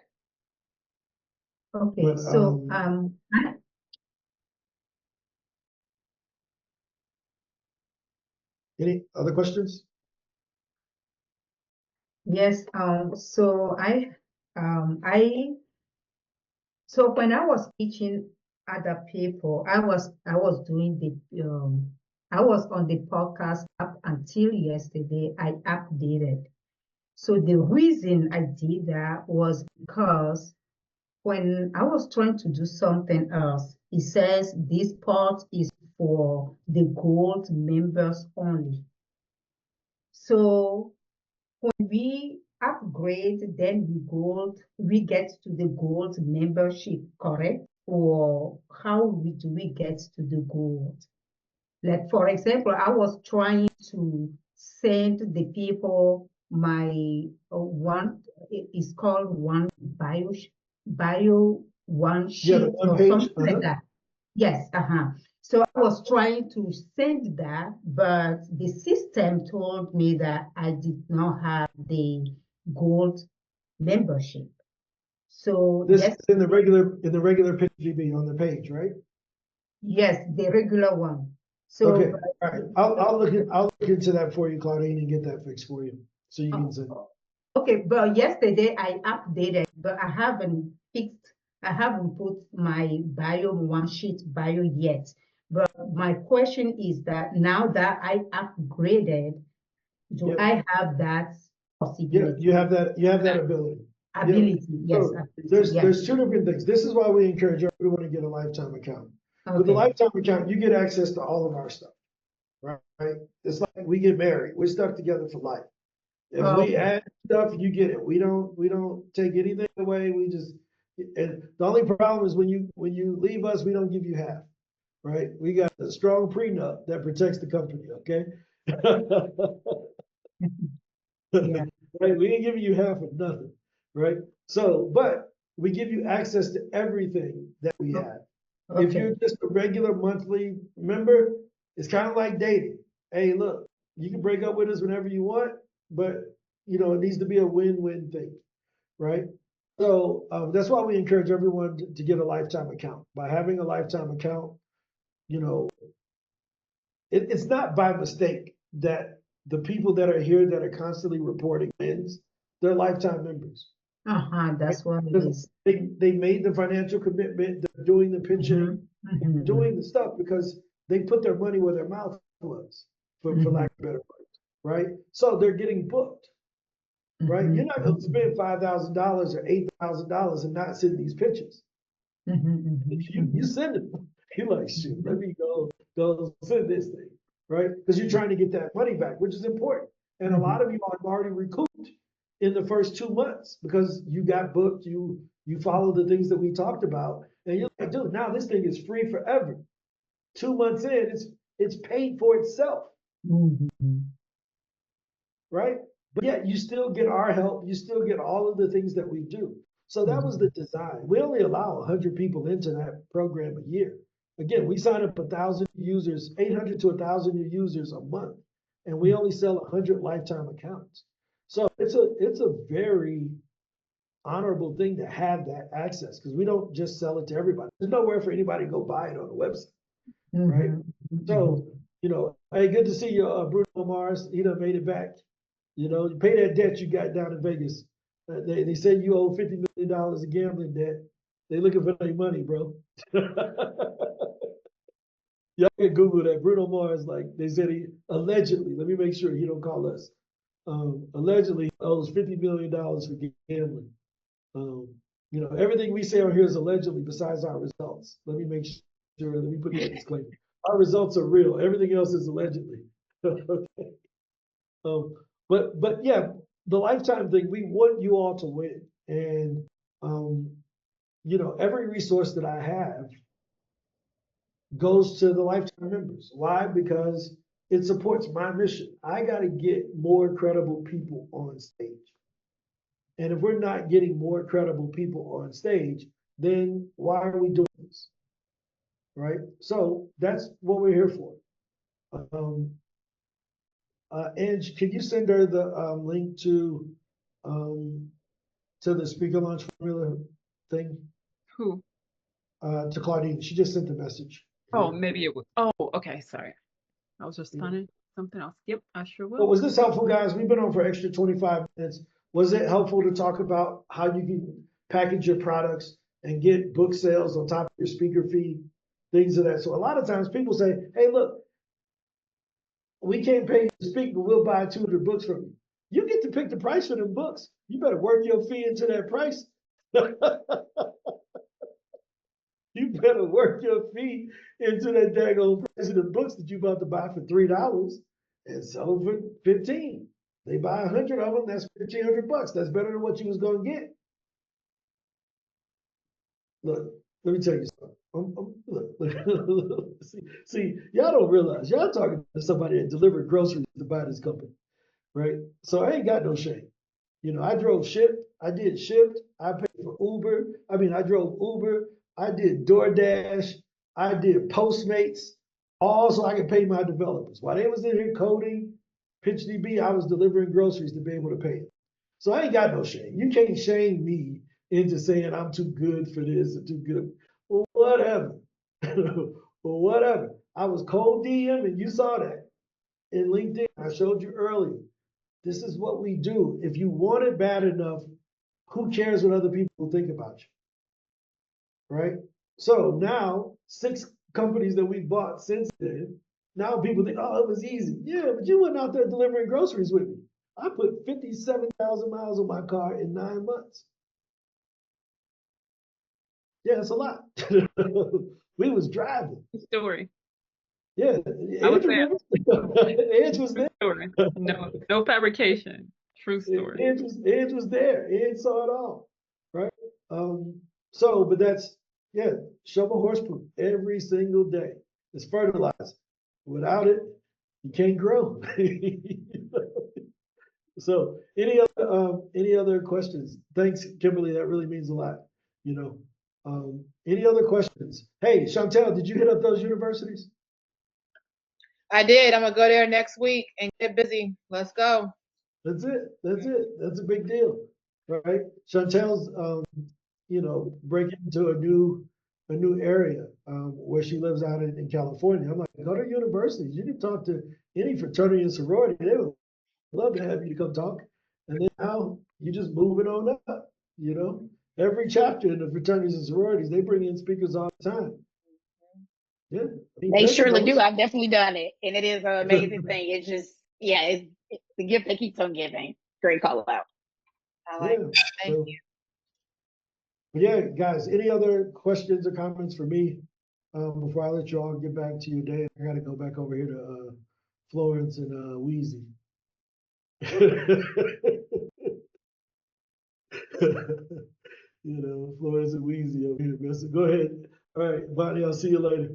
Okay, But, so any other questions? yes, so so when I was teaching other people, I was doing I was on the podcast app until yesterday. I updated. So the reason I did that was because when I was trying to do something else, it says this part is for the gold members only. So when we upgrade, then we get to the gold membership, correct? Or how do we get to the gold? Like, for example, I was trying to send the people my one, it's called one bio one sheet the one or page, something like that. Yes, So I was trying to send that, but the system told me that I did not have the gold membership. So This yes, is in the regular PitchDB on the page, right? Yes, the regular one. So, Okay, all right. I'll look into that for you, Claudine, and get that fixed for you, so you can send. okay, but yesterday I updated, but I haven't put my bio, one sheet bio yet. But my question is that now that I upgraded, do Yep. I have that Yeah, possibility? you have that. You have that ability. Yeah. Ability, yes, So ability, yes. there's two different things. This is why we encourage everyone to get a lifetime account. With the Okay. lifetime account, you get access to all of our stuff, right? It's like we get married. We're stuck together for life. If we Okay. add stuff, you get it. We don't take anything away. We just, and the only problem is when you leave us, we don't give you half, right? We got a strong prenup that protects the company, okay? Yeah. Right? We ain't giving you half of nothing, right? So, but we give you access to everything that we have. If Okay. you're just a regular monthly member, it's kind of like dating. Hey, look, you can break up with us whenever you want, but it needs to be a win-win thing, right? So that's why we encourage everyone to get a lifetime account. By having a lifetime account, you know, it's not by mistake that the people that are here that are constantly reporting wins, they're lifetime members. Uh-huh, that's what it is. They made the financial commitment, they're doing the pitching, doing the stuff because they put their money where their mouth was, for lack of better words, right? So they're getting booked, right? You're not going to spend $5,000 or $8,000 and not send these pitches. You send it. You're like, shoot, let me go send this thing, right? Because you're trying to get that money back, which is important. And a lot of you have already recouped in the first 2 months because you got booked, you followed the things that we talked about, and you're like, dude, now this thing is free forever. 2 months in, it's paid for itself, right? But yet you still get our help, you still get all of the things that we do. So that was the design. We only allow 100 people into that program a year. Again, we sign up 1,000 users, 800 to 1,000 new users a month, and we only sell 100 lifetime accounts. So it's a very honorable thing to have that access because we don't just sell it to everybody. There's nowhere for anybody to go buy it on the website, right? So, hey, good to see you, Bruno Mars. He done made it back. You pay that debt you got down in Vegas. They say you owe $50 million of gambling debt. They looking for their money, bro. Y'all can Google that. Bruno Mars, like they said, he allegedly. Let me make sure he don't call us. Allegedly owes $50 million for gambling. Everything we say on here is allegedly besides our results. Let me make sure. Let me put that disclaimer. Our results are real. Everything else is allegedly. Okay. But yeah, the lifetime thing, we want you all to win. And every resource that I have goes to the lifetime members. Why? Because it supports my mission. I got to get more credible people on stage. And if we're not getting more credible people on stage, then why are we doing this? Right? So that's what we're here for. Ange, can you send her the link to the speaker launch formula thing? Who? To Claudine. She just sent the message. Oh, maybe it was. Oh, okay. Sorry. I was responding to something else. Yep, I sure But will. was this helpful, guys? We've been on for extra 25 minutes. Was it helpful to talk about how you can package your products and get book sales on top of your speaker fee, things of that? So a lot of times people say, hey, look, we can't pay you to speak, but we'll buy 200 books from you. You get to pick the price for them books. You better work your fee into that price. You better work your fee into that daggone price of the books that you about to buy for $3 and sell them for 15. They buy 100 of them, that's 1,500 bucks. That's better than what you was gonna get. Look, let me tell you something. Look, see, y'all don't realize y'all talking to somebody that delivered groceries to buy this company, right? So I ain't got no shame. I drove Shipt, I did Shipt, I paid for Uber. I drove Uber, I did DoorDash, I did Postmates, all so I could pay my developers. While they was in here coding, PitchDB, I was delivering groceries to be able to pay it. So I ain't got no shame. You can't shame me into saying I'm too good for this or too good. Well, whatever. Well, whatever. I was cold DM and you saw that in LinkedIn. I showed you earlier. This is what we do. If you want it bad enough, who cares what other people think about you? Right? So now, 6 companies that we bought since then, now people think, oh, it was easy. Yeah, but you went out there delivering groceries with me. I put 57,000 miles on my car in 9 months. Yeah, it's a lot. We was driving. Story. Yeah, I was Andrew there. Edge was True there. story. No fabrication. True story. Edge was there. Edge saw it all, right? But that's, yeah, shovel horse poop every single day. It's fertilizer. Without it, you can't grow. So any other questions? Thanks, Kimberly. That really means a lot. You know, any other questions? Hey, Chantel, did you hit up those universities? I did. I'm gonna go there next week and get busy. Let's go. That's it. That's it. That's a big deal, right? Chantel's, breaking into a new area where she lives out in California. I'm like, go to universities. You can talk to any fraternity and sorority. They would love to have you to come talk. And then now you just moving on up. You know, every chapter in the fraternities and sororities, they bring in speakers all the time. Yeah, They surely do. most. I've definitely done it, and it is an amazing thing. It's just, yeah, it's the gift that keeps on giving. Great call out. I like Yeah. that. Thank So, you. yeah, guys, any other questions or comments for me before I let you all get back to your day? I got to go back over here to Florence and Wheezy. Florence and Wheezy over here. So go ahead. All right, Bonnie, I'll see you later.